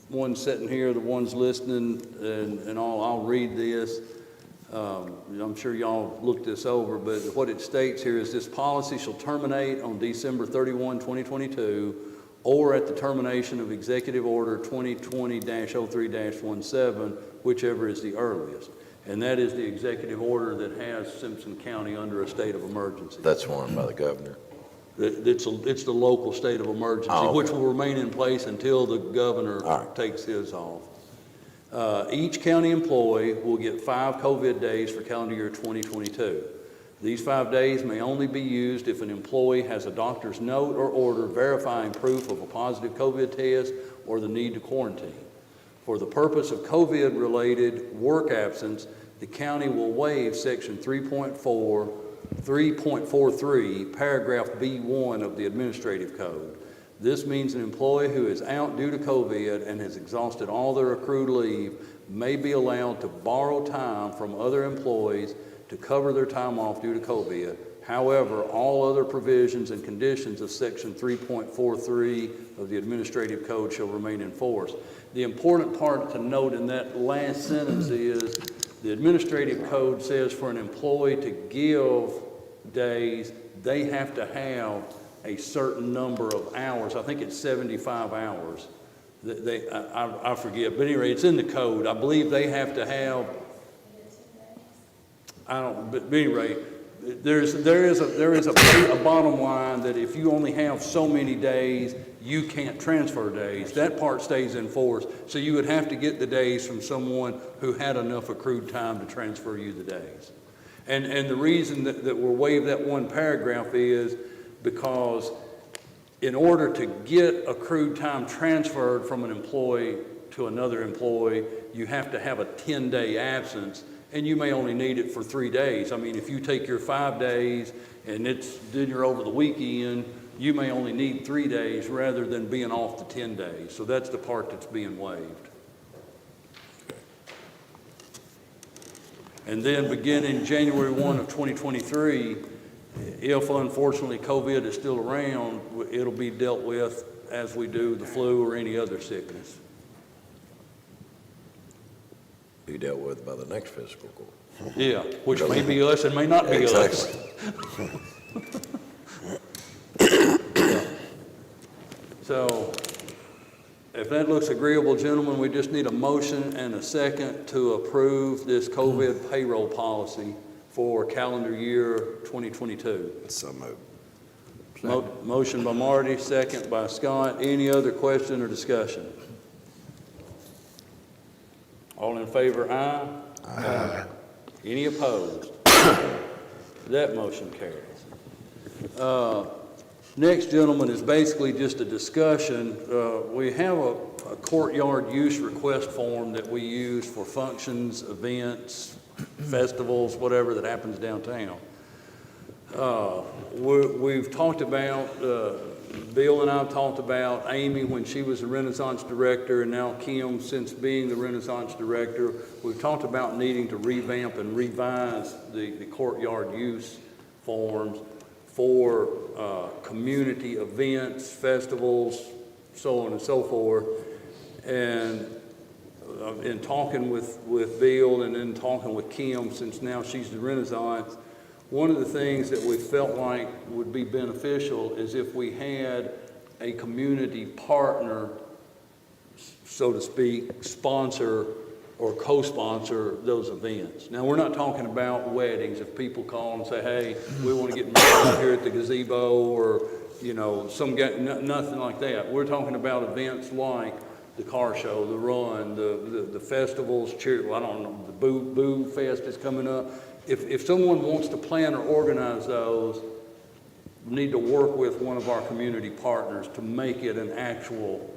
ones sitting here, the ones listening, and all. I'll read this. I'm sure y'all looked this over, but what it states here is this policy shall terminate on December 31, 2022, or at the termination of Executive Order 2020-03-17, whichever is the earliest. And that is the executive order that has Simpson County under a state of emergency. That's one by the governor. It's the local state of emergency, Oh, okay. which will remain in place until the governor takes his off. Each county employee will get 5 COVID days for calendar year 2022. These 5 days may only be used if an employee has a doctor's note or order verifying proof of a positive COVID test or the need to quarantine. For the purpose of COVID-related work absence, the county will waive Section 3.43, paragraph B1 of the Administrative Code. This means an employee who is out due to COVID and has exhausted all their accrued leave may be allowed to borrow time from other employees to cover their time off due to COVID. However, all other provisions and conditions of Section 3.43 of the Administrative Code shall remain in force. The important part to note in that last sentence is the Administrative Code says for an employee to give days, they have to have a certain number of hours. I think it's 75 hours. I forget, but anyway, it's in the code. I believe they have to have, but anyway, there is a bottom line that if you only have so many days, you can't transfer days. That part stays in force. So you would have to get the days from someone who had enough accrued time to transfer you the days. And the reason that we'll waive that one paragraph is because in order to get accrued time transferred from an employee to another employee, you have to have a 10-day absence, and you may only need it for 3 days. I mean, if you take your 5 days and then you're over the weekend, you may only need 3 days rather than being off the 10 days. So that's the part that's being waived. And then beginning January 1 of 2023, if unfortunately COVID is still around, it'll be dealt with as we do the flu or any other sickness. Be dealt with by the next fiscal court. Yeah, which may be us and may not be us. So if that looks agreeable, gentlemen, we just need a motion and a second to approve this COVID payroll policy for calendar year 2022. So moved. Motion by Marty, second by Scott. Any other question or discussion? All in favor, aye? Aye. Any opposed? That motion carries. Next, gentlemen, is basically just a discussion. We have a courtyard use request form that we use for functions, events, festivals, whatever that happens downtown. We've talked about, Bill and I have talked about Amy when she was the Renaissance Director, and now Kim since being the Renaissance Director. We've talked about needing to revamp and revise the courtyard use forms for community events, festivals, so on and so forth. And in talking with Bill and then talking with Kim, since now she's the Renaissance, one of the things that we felt like would be beneficial is if we had a community partner, so to speak, sponsor or co-sponsor those events. Now, we're not talking about weddings. If people call and say, hey, we want to get married out here at the gazebo, or, you know, nothing like that. We're talking about events like the car show, the run, the festivals, I don't know, the Boo Fest is coming up. If someone wants to plan or organize those, we need to work with one of our community partners to make it an actual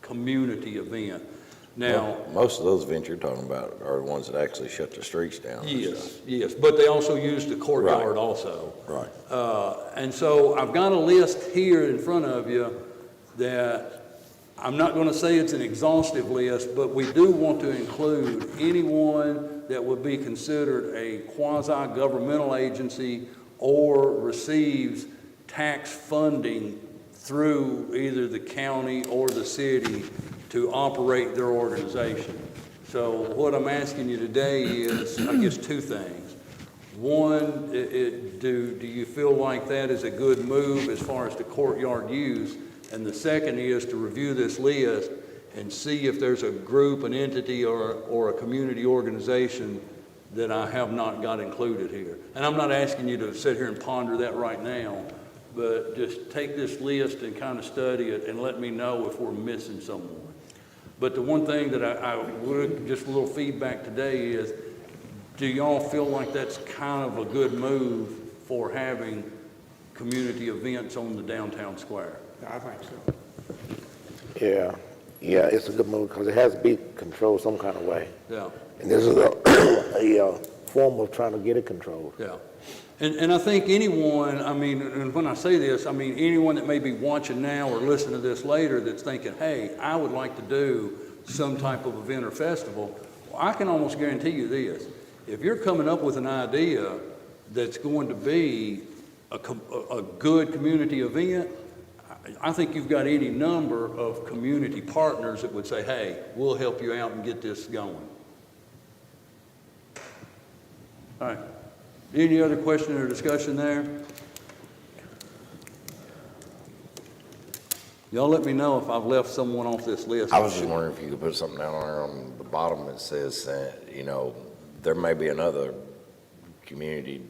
community event. Now, Well, most of those events you're talking about are the ones that actually shut the streets down. yes, but they also use the courtyard also. Right. And so I've got a list here in front of you that I'm not going to say it's an exhaustive list, but we do want to include anyone that would be considered a quasi-governmental agency or receives tax funding through either the county or the city to operate their organization. So what I'm asking you today is, I guess, two things. One, do you feel like that is a good move as far as the courtyard use? And the second is to review this list and see if there's a group, an entity, or a community organization that I have not got included here. And I'm not asking you to sit here and ponder that right now, but just take this list and kind of study it and let me know if we're missing someone. But the one thing that I would, just a little feedback today is, do y'all feel like that's kind of a good move for having community events on the downtown square? I think so. Yeah, it's a good move because it has to be controlled some kind of way. Yeah. And this is a form of trying to get it controlled. Yeah. And I think anyone, I mean, and when I say this, I mean anyone that may be watching now or listening to this later that's thinking, hey, I would like to do some type of event or festival, well, I can almost guarantee you this. If you're coming up with an idea that's going to be a good community event, I think you've got any number of community partners that would say, hey, we'll help you out and get this going. All right. Any other question or discussion there? Y'all let me know if I've left someone off this list. I was just wondering if you could put something down there on the bottom that says that, you know, there may be another community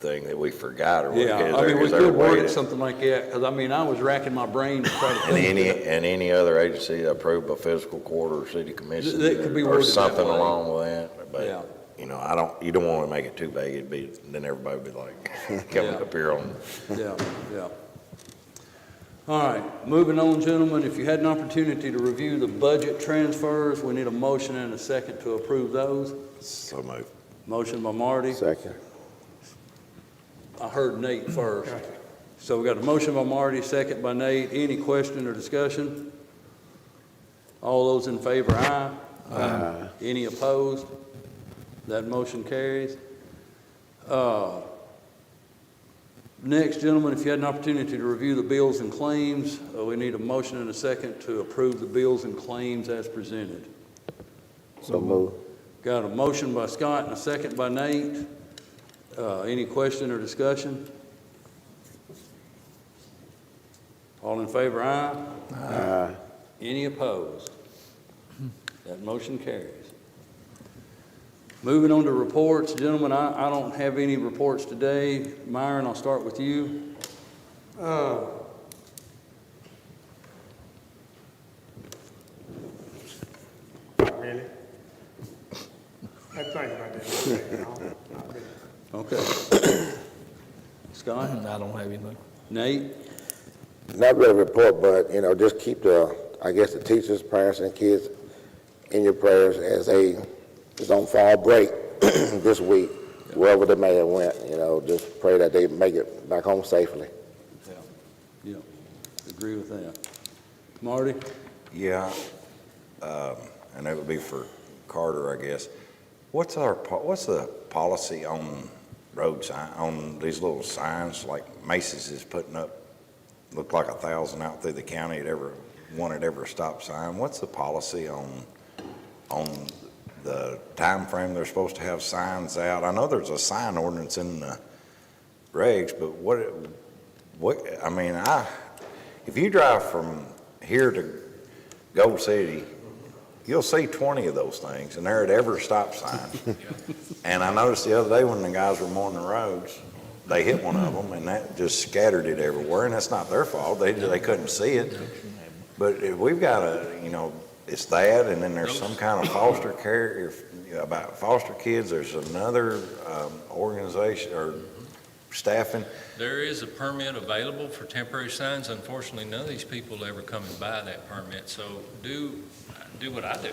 thing that we forgot, or what. Yeah, I mean, we could word it something like that, because I mean, I was racking my brain to try to think of that. And any other agency approved by fiscal court or city commission, That could be or worded that something way. along with that. Yeah. But, you know, you don't want to make it too vague. It'd be, then everybody would be like, coming Yeah. up here on. Yeah. All right, moving on, gentlemen, if you had an opportunity to review the budget transfers, we need a motion and a second to approve those. So moved. Motion by Marty. Second. I heard Nate first. So we got a motion by Marty, second by Nate. Any question or discussion? All those in favor, aye. Aye. Any opposed? That motion carries. Next, gentlemen, if you had an opportunity to review the bills and claims, we need a motion and a second to approve the bills and claims as presented. So move. Got a motion by Scott and a second by Nate. Any question or discussion? All in favor, aye. Aye. Any opposed? That motion carries. Moving on to reports, gentlemen, I don't have any reports today. Myron, I'll start with you. Not really. I think about that today. No, not really. Okay. Scott? I don't have anything. Nate? Not really a report, but, you know, just keep the teachers, parents, and kids in your prayers as they is on fall break this week, wherever they may have went. You know, just pray that they make it back home safely. Yeah. Agree with that. Marty? Yeah, and that would be for Carter, I guess. What's the policy on road sign, on these little signs like Macy's is putting up, look like 1,000 out through the county at every stop sign? What's the policy on the time frame they're supposed to have signs out? I know there's a sign ordinance in the regs, but what, I mean, if you drive from here to Gold City you'll see 20 of those things, and they're at every stop sign. And I noticed the other day when the guys were mowing the roads, they hit one of them, and that just scattered it everywhere, and that's not their fault. They couldn't see it. But if we've got it's that, and then there's some kind of foster care, about foster kids, there's another organization or staffing. There is a permit available for temporary signs. Unfortunately, none of these people ever come and buy that permit, so do what I do.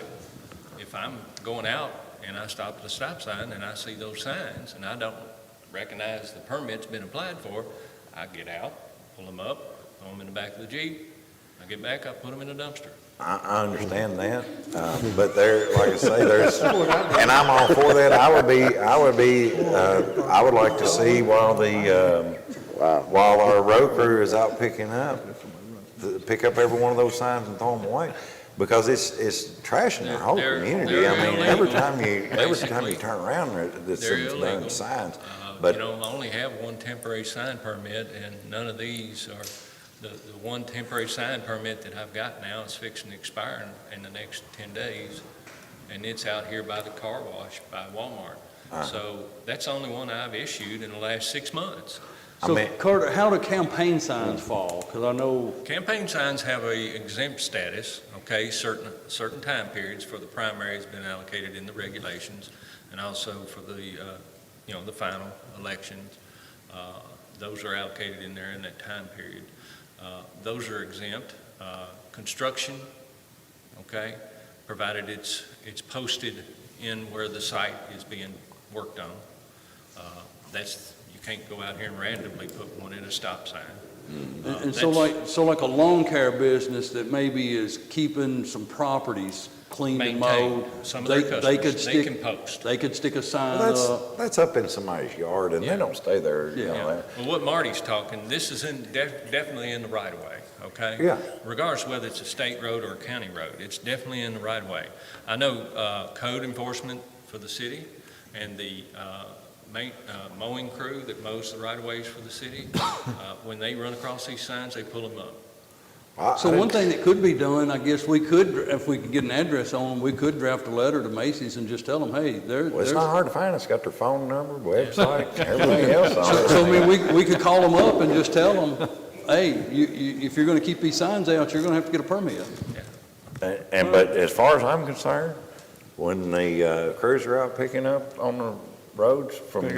If I'm going out and I stop at a stop sign and I see those signs and I don't recognize the permit's been applied for, I get out, pull them up, throw them in the back of the Jeep. I get back, I put them in a dumpster. I understand that, but there, like I say, and I'm all for that. I would like to see while our road crew is out picking up, pick up every one of those signs and throw them away, because it's trashing our whole community. I mean, every time you turn around, there's some darn signs. But I only have one temporary sign permit, and none of these are. The one temporary sign permit that I've got now is fixing to expire in the next 10 days, and it's out here by the car wash by Walmart. So that's the only one I've issued in the last 6 months. So Carter, how do campaign signs fall? Because I know Campaign signs have a exempt status, okay, certain time periods for the primary has been allocated in the regulations, and also for the, the final elections. Those are allocated in there in that time period. Those are exempt. Construction, okay, provided it's posted in where the site is being worked on. You can't go out here and randomly put one in a stop sign. and so like a lawn care business that maybe is keeping some properties cleaned and mowed. Some of their customers, they can post. They could stick a sign up. that's up in somebody's yard, and they don't stay there. Well, what Marty's talking, this is definitely in the right of way, okay? Yeah. Regardless of whether it's a state road or a county road, it's definitely in the right of way. I know code enforcement for the city and the mowing crew that mows the right of ways for the city, when they run across these signs, they pull them up. So one thing that could be done, I guess we could, if we could get an address on them, we could draft a letter to Macy's and just tell them, hey, Well, it's there's. not hard to find. It's got their phone number, website, everything else on it. So I mean, we could call them up and just tell them, hey, if you're gonna keep these signs out, you're gonna have to get a permit. But as far as I'm concerned, when the crews are out picking up on the roads from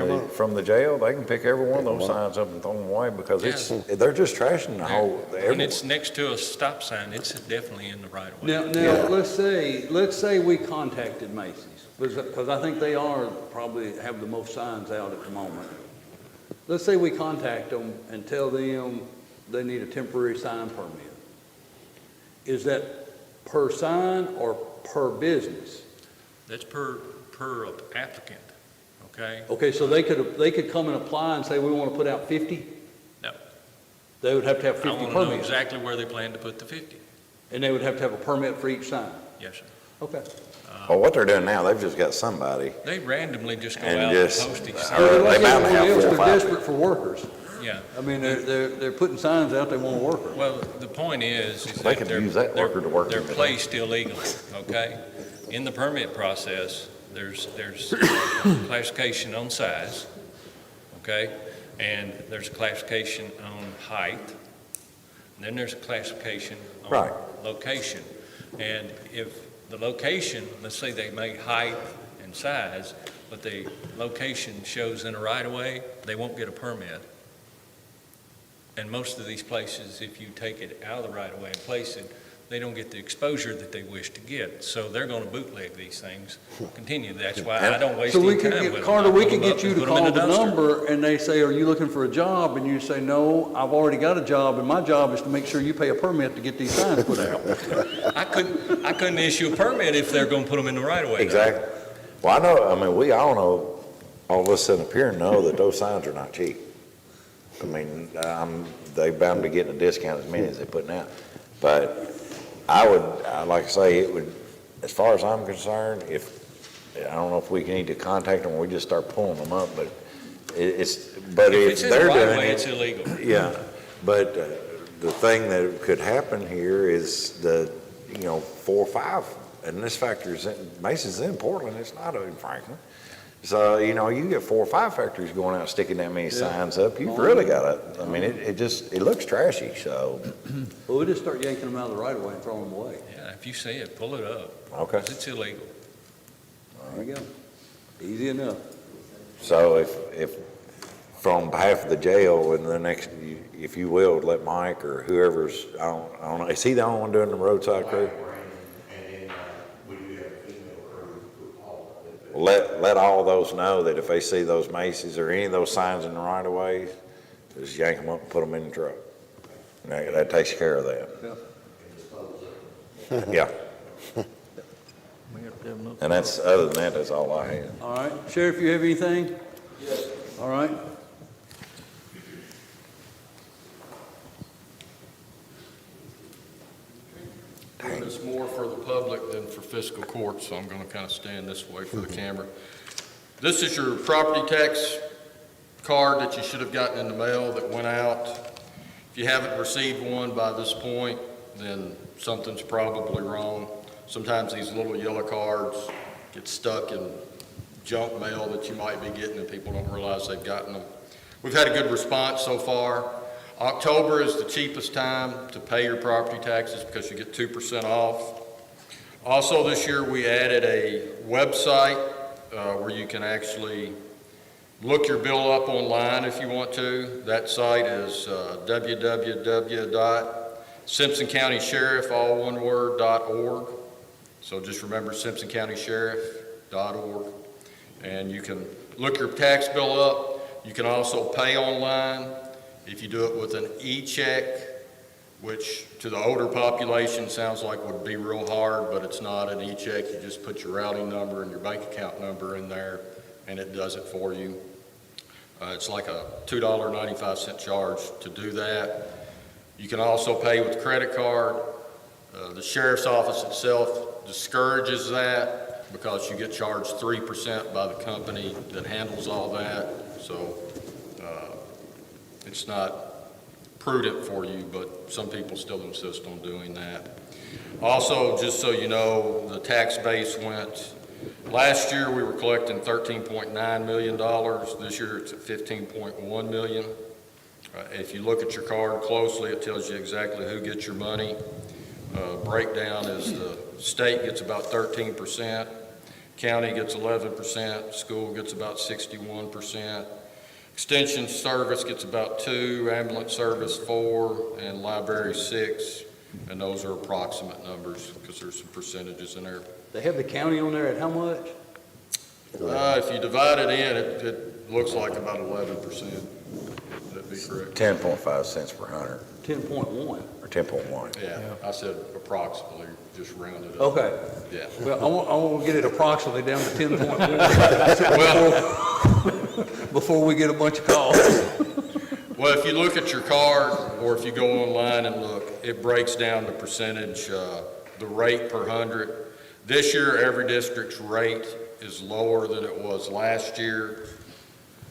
the jail, they can pick every one of those signs up and throw them away, because they're just trashing the whole. When it's next to a stop sign, it's definitely in the right of way. Now, let's say we contacted Macy's, because I think they probably have the most signs out at the moment. Let's say we contact them and tell them they need a temporary sign permit. Is that per sign or per business? That's per applicant, okay? Okay, so they could come and apply and say, we want to put out 50? No. They would have to have I 50 want to know permits. exactly where they plan to put the 50. And they would have to have a permit for each sign? Yes, sir. Okay. Well, what they're doing now, they've just got somebody. They randomly just go And out just- and post these Or signs. Like they bound to everybody have else, 4 or they're 5. desperate for workers. Yeah. I mean, they're putting signs out, they want a worker. Well, the point is They that could they're, use that worker to work they're in the- placed illegally, okay? In the permit process, there's classification on size, okay? And there's a classification on height. And then there's a classification on location. And if the location, let's say they make height and size, but the location shows in a right-of-way, they won't get a permit. And most of these places, if you take it out of the right-of-way and place it, they don't get the exposure that they wish to get. So they're going to bootleg these things, continue. That's why I don't waste So we any could time with get, them. Carter, I we pull could them up get you and to put 'em in call a the dumpster. number, and they say, are you looking for a job? And you say, no, I've already got a job, and my job is to make sure you pay a permit to get these signs put out. I couldn't issue a permit if they're going to put them in the right-of-way. Exactly. Well, we all know, all of us sitting up here know that those signs are not cheap. I mean, they bound to get a discount as many as they're putting out. But like I say, it would, as far as I'm concerned, I don't know if we need to contact them or we just start pulling them up, but if they're doing it, it's illegal. Yeah, but the thing that could happen here is 4 or 5 and this factory's in, Mason's in Portland, it's not in Franklin. So, you know, you get 4 or 5 factories going out sticking that many signs up, you've really got to, I mean, it looks trashy, so. Well, we just start yanking them out of the right of way and throwing them away. Yeah, if you see it, pull it up. Okay. 'Cause it's illegal. There you go. Easy enough. So if from behalf of the jail and the next, if you will, let Mike or whoever's, I don't know, is he the only one doing the roadside crew? Let all those know that if they see those Macy's or any of those signs in the right of ways, just yank them up and put them in the truck. And that takes care of that. Yeah. And that's, other than that, that's all I had. All right. Sheriff, you have anything? Yes. All right. It's more for the public than for fiscal court, so I'm going to kind of stand this way for the camera. This is your property tax card that you should have gotten in the mail that went out. If you haven't received one by this point, then something's probably wrong. Sometimes these little yellow cards get stuck in junk mail that you might be getting and people don't realize they've gotten them. We've had a good response so far. October is the cheapest time to pay your property taxes because you get 2% off. Also this year we added a website where you can actually look your bill up online if you want to. That site is www.simpsoncountysheriff, all one word, .org. So just remember simpsoncountysheriff.org. And you can look your tax bill up. You can also pay online. If you do it with an e-check, which to the older population sounds like would be real hard, but it's not an e-check. You just put your routing number and your bank account number in there, and it does it for you. It's like a $2.95 charge to do that. You can also pay with credit card. The sheriff's office itself discourages that because you get charged 3% by the company that handles all that. So it's not prudent for you, but some people still insist on doing that. Also, just so you know, the tax base went, last year we were collecting $13.9 million. This year it's at $15.1 million. If you look at your card closely, it tells you exactly who gets your money. Breakdown is the state gets about 13%, county gets 11%, school gets about 61%. Extension service gets about 2%, ambulance service 4%, and library 6%. And those are approximate numbers because there's some percentages in there. They have the county on there at how much? If you divide it in, it looks like about 11%. Would that be correct? 10.5 cents per hundred, 10.1. or 10.1. Yeah, I said approximately, just rounded up. Okay. Yeah. Well, I want to get it approximately down to 10.1. Before we get a bunch of calls. Well, if you look at your card, or if you go online and look, it breaks down the percentage, the rate per hundred. This year, every district's rate is lower than it was last year.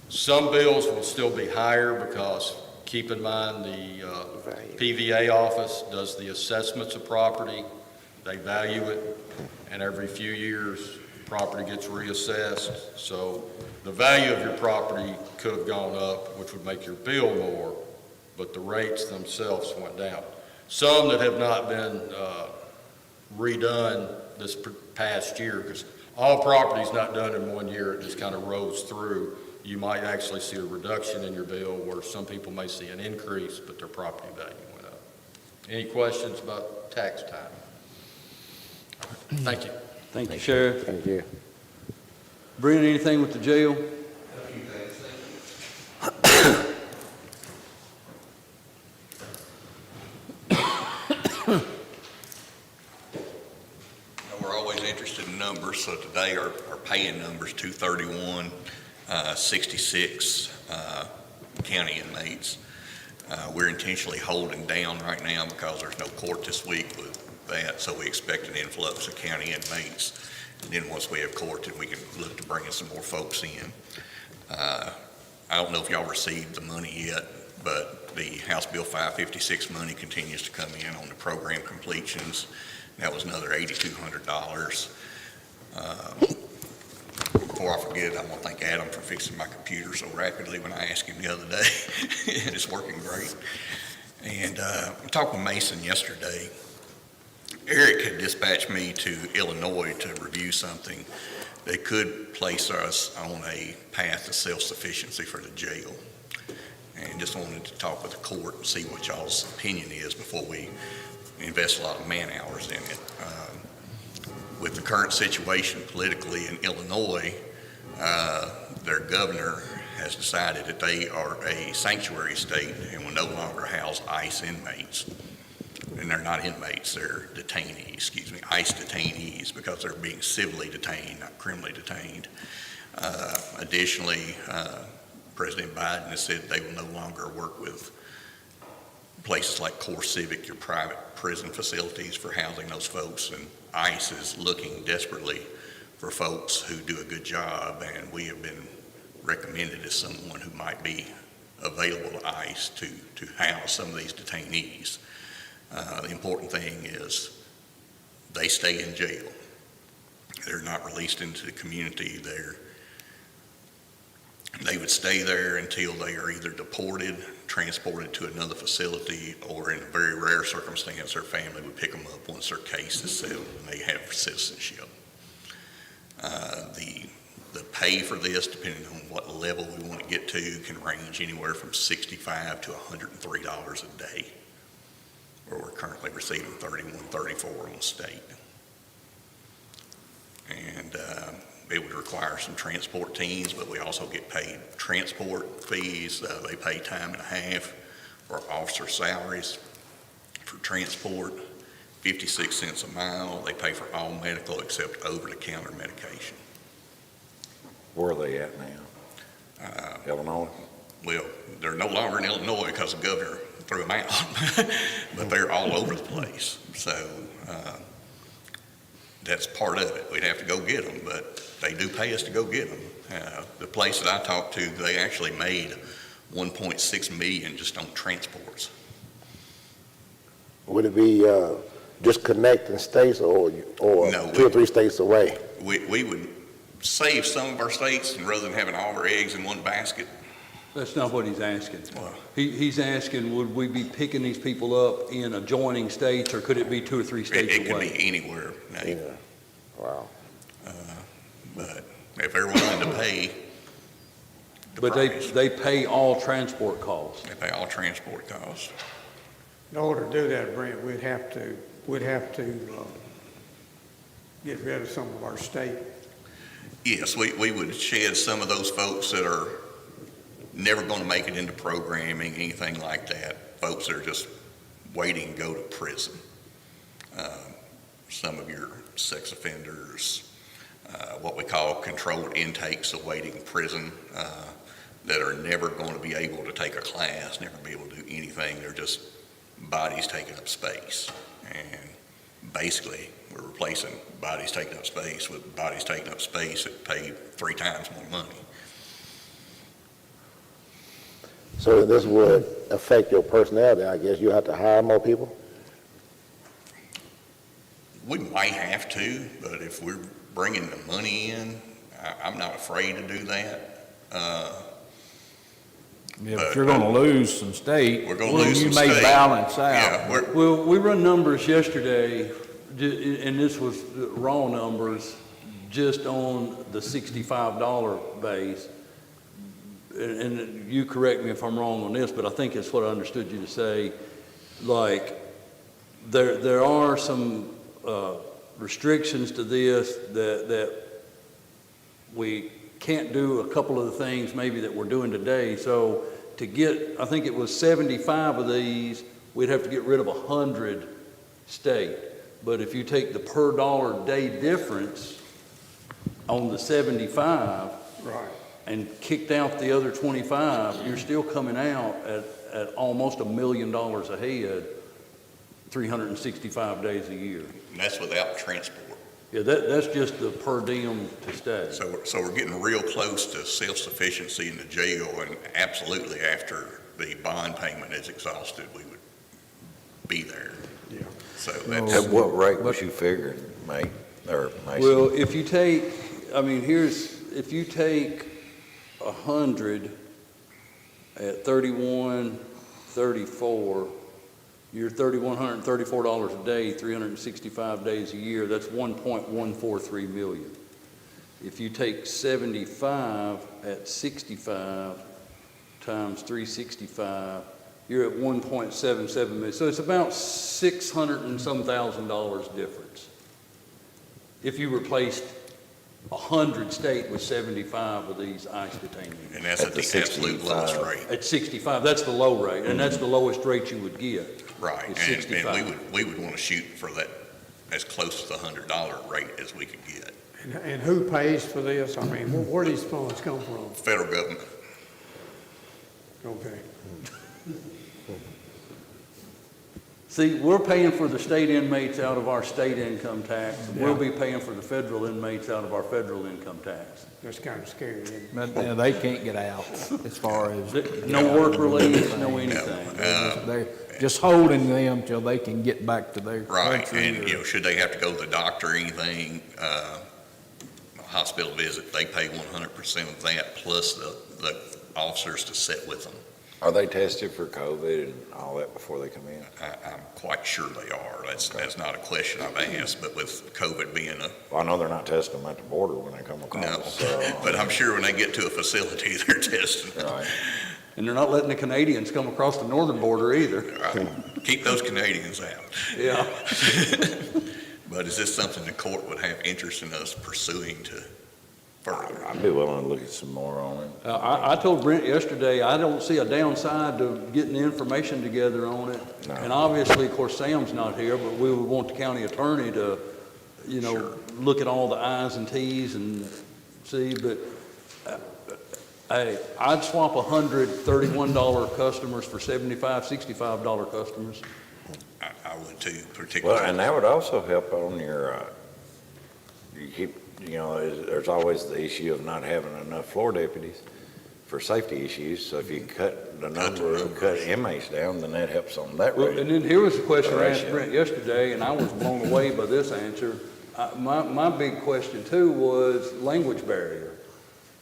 Some bills will still be higher because, keep in mind, the PVA office does the assessments of property. They value it, and every few years, property gets reassessed. So the value of your property could have gone up, which would make your bill more, but the rates themselves went down. Some that have not been redone this past year, because all property is not done in 1 year, it just kind of rolls through. You might actually see a reduction in your bill where some people may see an increase, but their property value went up. Any questions about tax time? Thank you. Thank you, Sheriff. Thank you. Brennan, anything with the jail? We're always interested in numbers, so today our paying number's 231, 66 county inmates. We're intentionally holding down right now because there's no court this week with that, so we expect an influx of county inmates. And then once we have court, then we can look to bringing some more folks in. I don't know if y'all received the money yet, but the House Bill 556 money continues to come in on the program completions. That was another $8,200. Before I forget, I want to thank Adam for fixing my computer so rapidly when I asked him the other day, and it's working great. And I talked with Mason yesterday. Eric had dispatched me to Illinois to review something that could place us on a path to self-sufficiency for the jail. And just wanted to talk with the court and see what y'all's opinion is before we invest a lot of man hours in it. With the current situation politically in Illinois, their governor has decided that they are a sanctuary state and will no longer house ICE inmates. And they're not inmates, they're detainees, ICE detainees, because they're being civilly detained, not criminally detained. Additionally, President Biden has said they will no longer work with places like Core Civic, your private prison facilities, for housing those folks, and ICE is looking desperately for folks who do a good job, and we have been recommended as someone who might be available to ICE to house some of these detainees. The important thing is they stay in jail. They're not released into the community. They would stay there until they are either deported, transported to another facility, or in a very rare circumstance, their family would pick them up once their case is settled and they have citizenship. The pay for this, depending on what level we want to get to, can range anywhere from $65 to $103 a day, where we're currently receiving $31, $34 on the state. And it would require some transport teams, but we also get paid transport fees. They pay time and a half for officer salaries for transport, 56 cents a mile. They pay for all medical except over-the-counter medication. Where are they at now? Illinois? Well, they're no longer in Illinois because the governor threw them out, but they're all over the place. So that's part of it. We'd have to go get them, but they do pay us to go get them. The place that I talked to, they actually made $1.6 million just on transports. Would it be just connecting states or No, 2 or 3 states away? We would save some of our states, and rather than having all our eggs in one basket. That's not what he's asking. Well, He's asking, would we be picking these people up in adjoining states, or could it be 2 or 3 states it could away? be anywhere. Yeah. Wow. But if they're willing to pay the But price, they pay all transport costs. they pay all transport costs. In order to do that, Brent, we'd have to get rid of some of our state. Yes, we would shed some of those folks that are never going to make it into programming, anything like that, folks that are just waiting to go to prison. Some of your sex offenders, what we call controlled intakes awaiting prison, that are never going to be able to take a class, never be able to do anything. They're just bodies taking up space. And basically, we're replacing bodies taking up space with bodies taking up space that pay 3 times more money. So this would affect your personnel then, I guess. You have to hire more people? We might have to, but if we're bringing the money in, I'm not afraid to do that. If you're gonna lose some state, We're gonna lose you some may state. balance Yeah, out. Well, we run numbers yesterday, and this was raw numbers, just on the $65 base. And you correct me if I'm wrong on this, but I think it's what I understood you to say. Like, there are some restrictions to this that we can't do a couple of the things maybe that we're doing today. So to get, I think it was 75 of these, we'd have to get rid of 100 state. But if you take the per dollar day difference on the 75 Right. and kicked out the other 25, you're still coming out at almost $1 million a head, 365 days a year. And that's without transport. Yeah, that's just the per diem to stay. So we're getting real close to self-sufficiency in the jail, and absolutely after the bond payment is exhausted, we would be there. Yeah. So At that's, what rate was you figuring, mate, or Mason? Well, if you take, if you take 100 at 31.34, you're $3,134 a day, 365 days a year, that's 1.143 million. If you take 75 at 65 times 365, you're at 1.77 million. So it's about 600 and some $1,000 difference. If you replaced 100 state with 75 of these ICE detainees. and that's at the absolute lowest rate. At 65, that's the low rate, and that's the lowest rate you would get. Right, Is and 65. we would want to shoot for that as close to the $100 rate as we could get. And who pays for this? I mean, where do these funds come from? Federal government, Okay. See, we're paying for the state inmates out of our state income tax, and we'll be paying for the federal inmates out of our federal income tax. That's kind of scary, isn't it? But they can't get out as far as. No work release, no anything. They're just holding them till they can get back to their right, country. and, you know, should they have to go to the doctor or anything, hospital visit, they pay 100% of that, plus the officers to sit with them. Are they tested for COVID and all that before they come in? I'm quite sure they are. That's not a question I've asked, but with COVID being Well, I know they're not testing them at the border when they come across. no, So, but I'm sure when they get to a facility, they're testing. right. And they're not letting the Canadians come across the northern border either. Right. Keep those Canadians out. Yeah. But is this something the court would have interest in us pursuing to further? I'd be willing to look at some more on it. I told Brent yesterday, I don't see a downside to getting the information together on it. No. And obviously, of course, Sam's not here, but we would want the county attorney to, Sure. look at all the i's and t's and see, but I'd swap 100 $31 customers for 75, $65 customers. I would too, Well, particularly. and that would also help on your, you keep, there's always the issue of not having enough floor deputies for safety issues. So if you cut the number, cut inmates down, then that helps on that Well, rate. and then here was the question I asked Ratio. Brent yesterday, and I was blown away by this answer. My big question too was language barrier.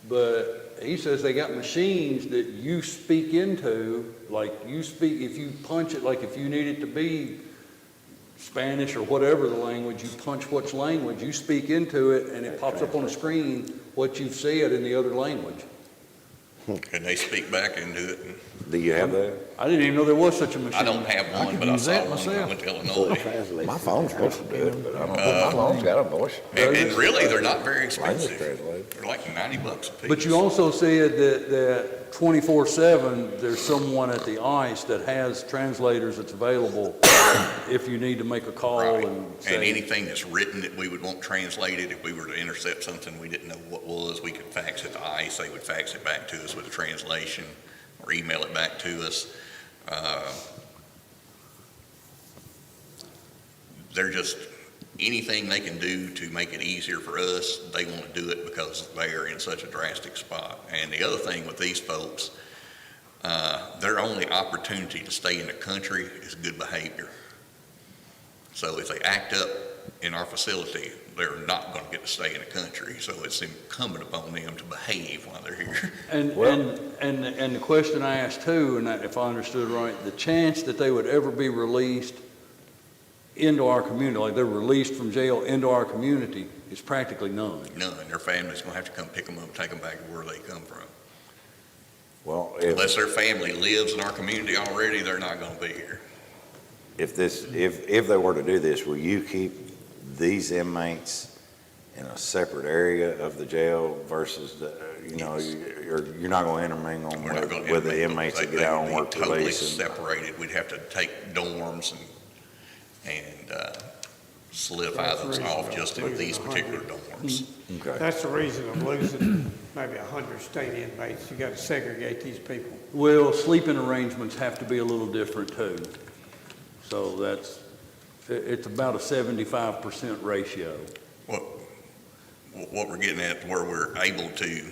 But he says they got machines that you speak into, like if you punch it, like if you need it to be Spanish or whatever the language, you punch which language, you speak into it, and it pops up on the screen what you've said in the other language. Can they speak back into it? Do you have that? I didn't even know there was such a machine. I don't have one, but I use saw that one when I myself. went to Illinois. My phone's supposed to do it, but I don't know. My phone's got a voice. And really, they're not very Language expensive. translator. They're like $90 a piece. But you also said that 24/7, there's someone at the ICE that has translators that's available if you need to make a call Right. and And say. anything that's written that we would want translated, if we were to intercept something we didn't know what was, we could fax it to ICE, they would fax it back to us with a translation, or email it back to us. They're just, anything they can do to make it easier for us, they want to do it because they're in such a drastic spot. And the other thing with these folks, their only opportunity to stay in the country is good behavior. So if they act up in our facility, they're not going to get to stay in the country. So it's incumbent upon them to behave while they're here. And the question I asked too, and if I understood right, the chance that they would ever be released into our community, like they're released from jail into our community, is practically none. None. Their family's going to have to come pick them up and take them back to where they come from. Well, Unless their family lives in our community already, they're not going to be here. if they were to do this, will you keep these inmates in a separate area of the jail versus you're not going to intermingle We're not going to with the inmates that get out on work totally release? separated. We'd have to take dorms and solidify those off just in these particular dorms. Okay. That's the reason of losing maybe 100 state inmates. You got to segregate these people. Well, sleeping arrangements have to be a little different too. So it's about a 75% ratio. What we're getting at, where we're able to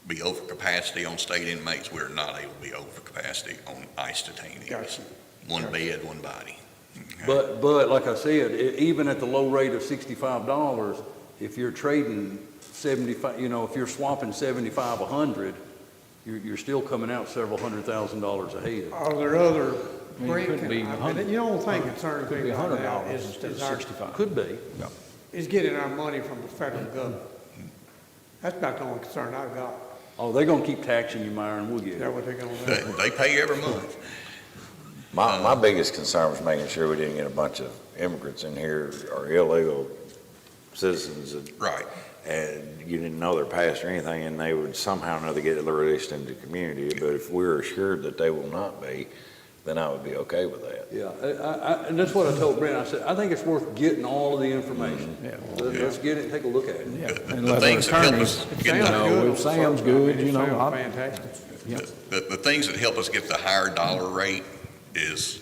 be over capacity on state inmates, we're not able to be over capacity on ICE detainees. Gotcha. One bed, one body. But like I said, even at the low rate of $65, if you're trading 75, if you're swapping 75, 100, you're still coming out several $100,000 ahead. Are there other I mean, it could be the only thing concerning Could be me right now $100 is, instead of is our, 65. Could be. is getting our money from the federal government. That's about the only concern I've got. Oh, they're gonna keep taxing you, Myron, we'll get Is it. that what they're gonna They, do? they pay every month. My biggest concern was making sure we didn't get a bunch of immigrants in here or illegal citizens that Right. and you didn't know their past or anything, and they would somehow or another get released into the community. But if we're assured that they will not be, then I would be okay with that. Yeah, and that's what I told Brent. I said, I think it's worth getting all of the information. Yeah. Let's get it, take a look at it. Yeah. The And let our things that help attorneys, us It get sounds the, know, good if on the Sam's surface. good, I mean, you it know, sounds I- fantastic. the things that help us get the higher dollar rate is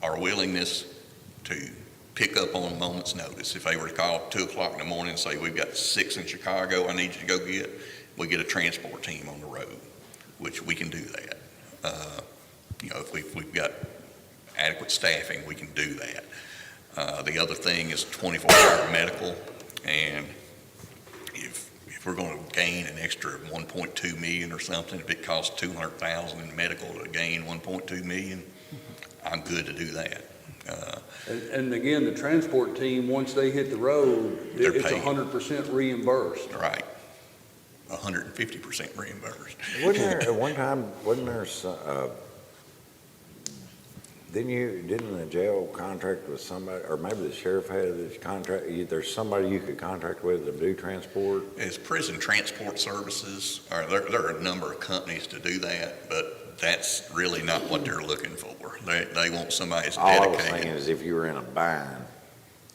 our willingness to pick up on a moment's notice. If they were to call at 2 o'clock in the morning and say, we've got 6 in Chicago, I need you to go get, we get a transport team on the road, which we can do that. If we've got adequate staffing, we can do that. The other thing is 24-hour medical, and if we're going to gain an extra 1.2 million or something, if it costs 200,000 in medical to gain 1.2 million, I'm good to do that. And again, the transport team, once they hit the road, They're it's paid. 100% reimbursed. Right. 150% reimbursed. Wasn't there, at one time, didn't the jail contract with somebody, or maybe the sheriff had this contract, there's somebody you could contract with to do transport? As prison transport services, or there are a number of companies to do that, but that's really not what they're looking for. They want somebody that's All I was thinking dedicated. is if you were in a bind,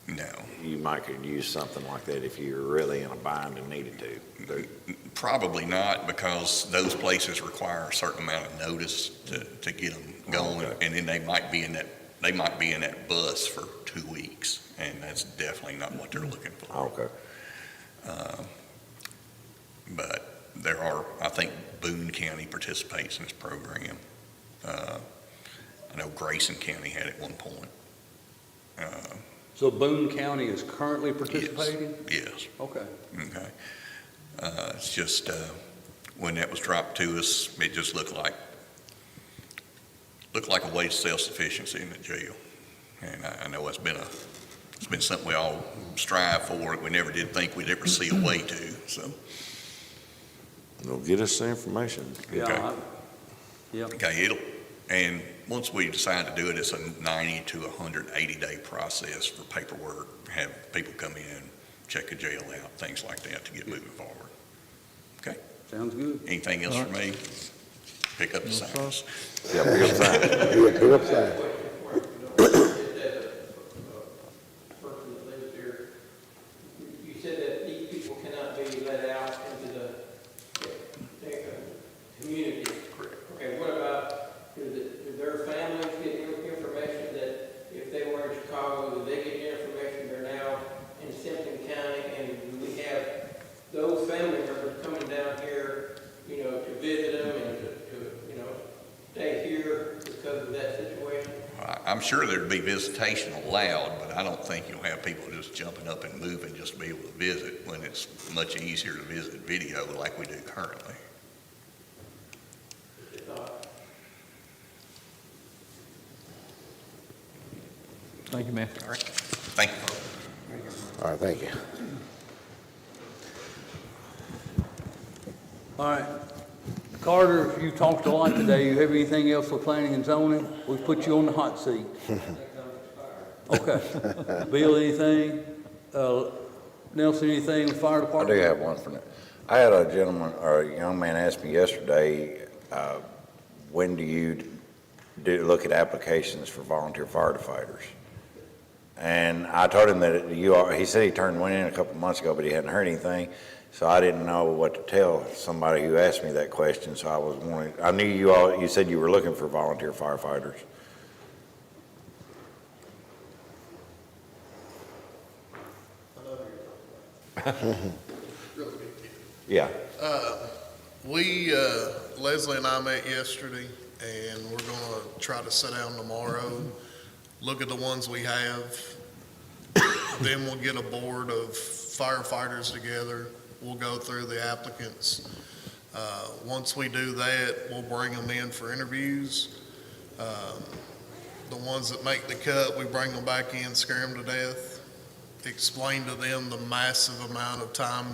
No, you might could use something like that if you were really in a bind and needed to. probably not, because those places require a certain amount of notice to get them going, Okay. and then they might be in that bus for 2 weeks, and that's definitely not what they're looking for. Okay. But there are, I think Boone County participates in this program. I know Grayson County had it at one point. So Boone County is currently participating? Yes, Okay. okay. It's just, when that was dropped to us, it just looked like a way to self-sufficiency in the jail. And I know it's been something we all strive for. We never did think we'd ever see a way to, so. Well, get us the information. Yeah. Okay. Yeah. Okay, and once we decide to do it, it's a 90 to 180-day process for paperwork, have people come in, check the jail out, things like that to get moving forward. Okay, Sounds good. anything else for me? Pick up the signs. Yeah, pick up sign. Pick up sign. Person that lives here, you said that these people cannot be let out into the community. Correct. Okay, what about, do their families get information that if they were in Chicago, do they get the information they're now in Simpson County? And do we have those family members coming down here, to visit them and to stay here because of that situation? I'm sure there'd be visitation allowed, but I don't think you'll have people just jumping up and moving just to be able to visit, when it's much easier to visit video like we do currently. thank you, man. All right, thank you. All right, thank you. All right. Carter, you talked a lot today. You have anything else for planning and zoning? We've put you on the hot seat. Okay. Bill, anything? Nelson, anything with fire I department? do have one for that. I had a gentleman, or a young man ask me yesterday, when do you look at applications for volunteer firefighters? And I told him that he said he turned one in a couple of months ago, but he hadn't heard anything. So I didn't know what to tell somebody who asked me that question. So I knew you said you were looking for volunteer firefighters. Yeah. Leslie and I met yesterday, and we're gonna try to sit down tomorrow look at the ones we have. Then we'll get a board of firefighters together. We'll go through the applicants. Once we do that, we'll bring them in for interviews. The ones that make the cut, we bring them back in, scare them to death, explain to them the massive amount of time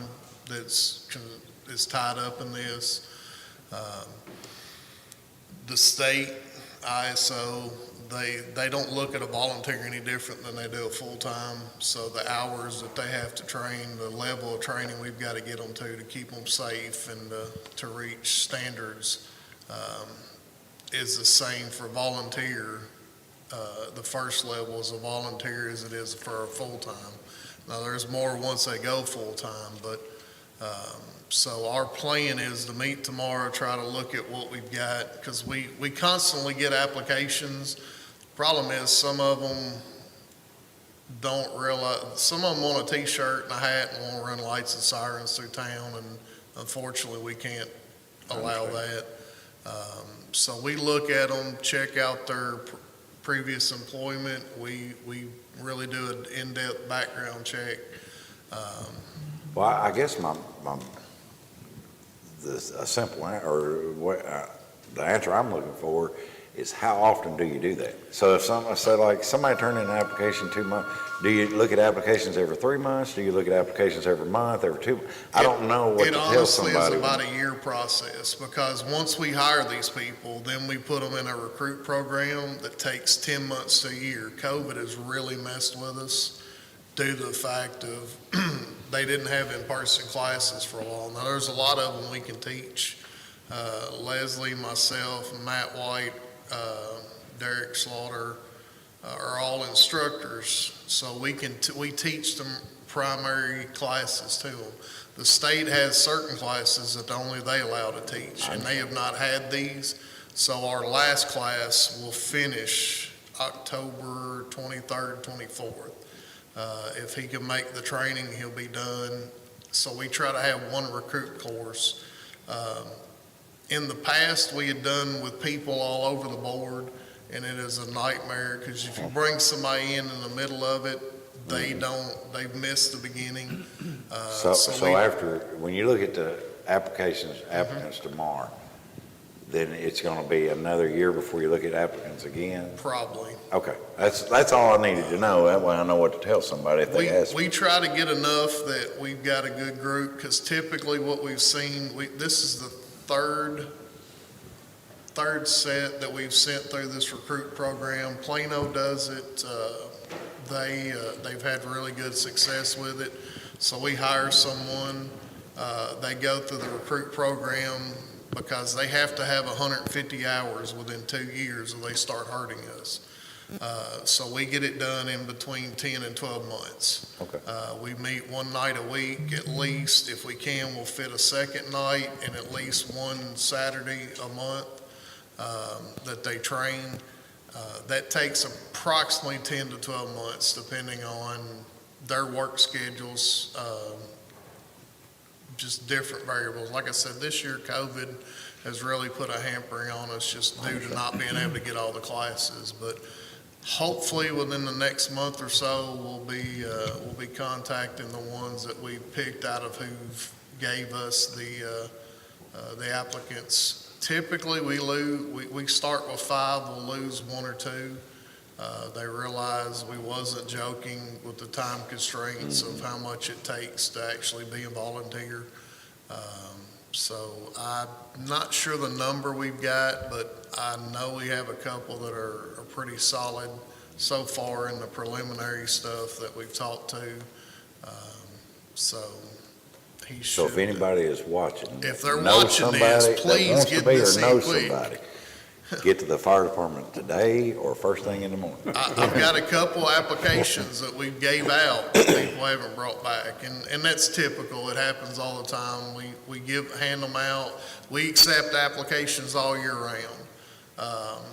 that's tied up in this. The state, ISO, they don't look at a volunteer any different than they do a full-time. So the hours that they have to train, the level of training we've got to get them to keep them safe and to reach standards is the same for volunteer. The first level is a volunteer as it is for a full-time. Now, there's more once they go full-time, but so our plan is to meet tomorrow, try to look at what we've got, because we constantly get applications. Problem is, some of them don't realize, some of them want a t-shirt and a hat and want to run lights and sirens through town, and unfortunately, we can't allow that. So we look at them, check out their previous employment. We really do an in-depth background check. Well, I guess a simple the answer I'm looking for is how often do you do that? So if somebody turned in an application 2 months, do you look at applications every 3 months? Do you look at applications every month, every 2 months? I don't know what to tell somebody. It honestly is about a year process, because once we hire these people, then we put them in a recruit program that takes 10 months to a year. COVID has really messed with us due to the fact of they didn't have in-person classes for a while. Now, there's a lot of them we can teach. Leslie, myself, Matt White, Derek Slaughter are all instructors, so we teach them primary classes to them. The state has certain classes that only they allow to teach, and they have not had these. So our last class will finish October 23rd, 24th. If he can make the training, he'll be done. So we try to have one recruit course. In the past, we had done with people all over the board, and it is a nightmare, because if you bring somebody in the middle of it, they've missed the beginning. When you look at the applicants tomorrow, then it's going to be another year before you look at applicants again? Probably. Okay, that's all I needed to know. That way I know what to tell somebody if they ask me. We try to get enough that we've got a good group, because typically what we've seen, this is the third set that we've sent through this recruit program. Plano does it. They've had really good success with it. So we hire someone, they go through the recruit program, because they have to have 150 hours within 2 years or they start hurting us. So we get it done in between 10 and 12 months. Okay. We meet one night a week at least. If we can, we'll fit a second night and at least one Saturday a month that they train. That takes approximately 10 to 12 months depending on their work schedules, just different variables. Like I said, this year COVID has really put a hampering on us just due to not being able to get all the classes. But hopefully within the next month or so, we'll be contacting the ones that we picked out of who gave us the applicants. Typically, we start with 5, we'll lose 1 or 2. They realize we wasn't joking with the time constraints of how much it takes to actually be a volunteer. So I'm not sure the number we've got, but I know we have a couple that are pretty solid so far in the preliminary stuff that we've talked to. So if anybody is watching, if they're watching this, please get this in quick. Get to the fire department today or first thing in the morning. I've got a couple applications that we gave out that people haven't brought back, and that's typical. It happens all the time. We hand them out. We accept applications all year round.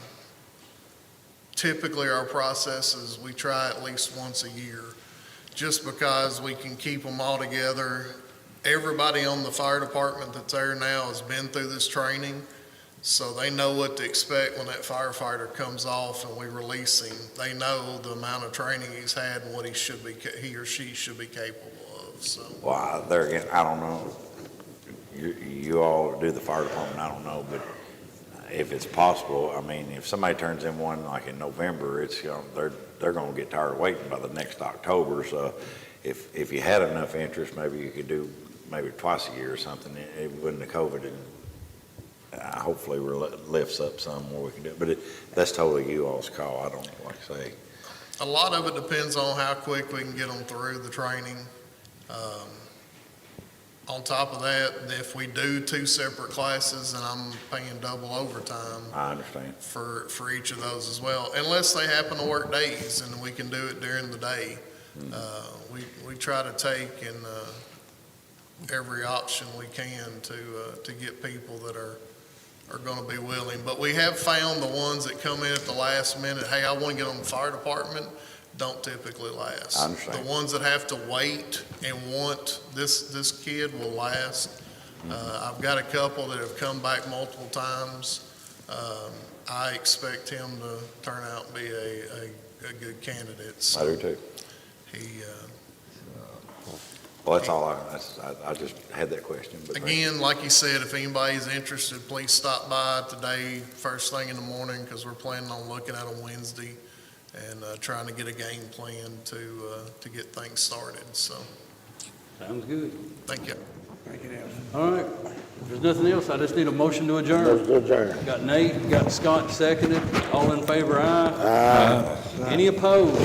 Typically, our process is we try at least once a year, just because we can keep them all together. Everybody on the fire department that's there now has been through this training. So they know what to expect when that firefighter comes off and we release him. They know the amount of training he's had and what he or she should be capable of, so. Well, there again, I don't know. You all do the fire department, I don't know, but if it's possible, I mean, if somebody turns in one like in November, it's, you know, they're gonna get tired of waiting by the next October, so if you had enough interest, maybe you could do maybe twice a year or something, it wouldn't have COVID, and hopefully lifts up some more we can do, but that's totally you all's call, I don't, like I say. A lot of it depends on how quick we can get them through the training. On top of that, if we do 2 separate classes, then I'm paying double overtime I understand. for each of those as well, unless they happen to work days and we can do it during the day. We try to take in every option we can to get people that are going to be willing. But we have found the ones that come in at the last minute, hey, I want to get on the fire department, don't typically last. I understand. The ones that have to wait and want this kid will last. I've got a couple that have come back multiple times. I expect him to turn out and be a good candidate. So I do too. Well, that's all I just had that question. But again, like you said, if anybody's interested, please stop by today, first thing in the morning, because we're planning on looking at them Wednesday and trying to get a game plan to get things started. So, Sounds good. thank you. All right, if there's nothing else, I just need a motion to adjourn. Motion to adjourn. Got Nate, got Scott seconded, all in favor, aye? Aye. Any opposed?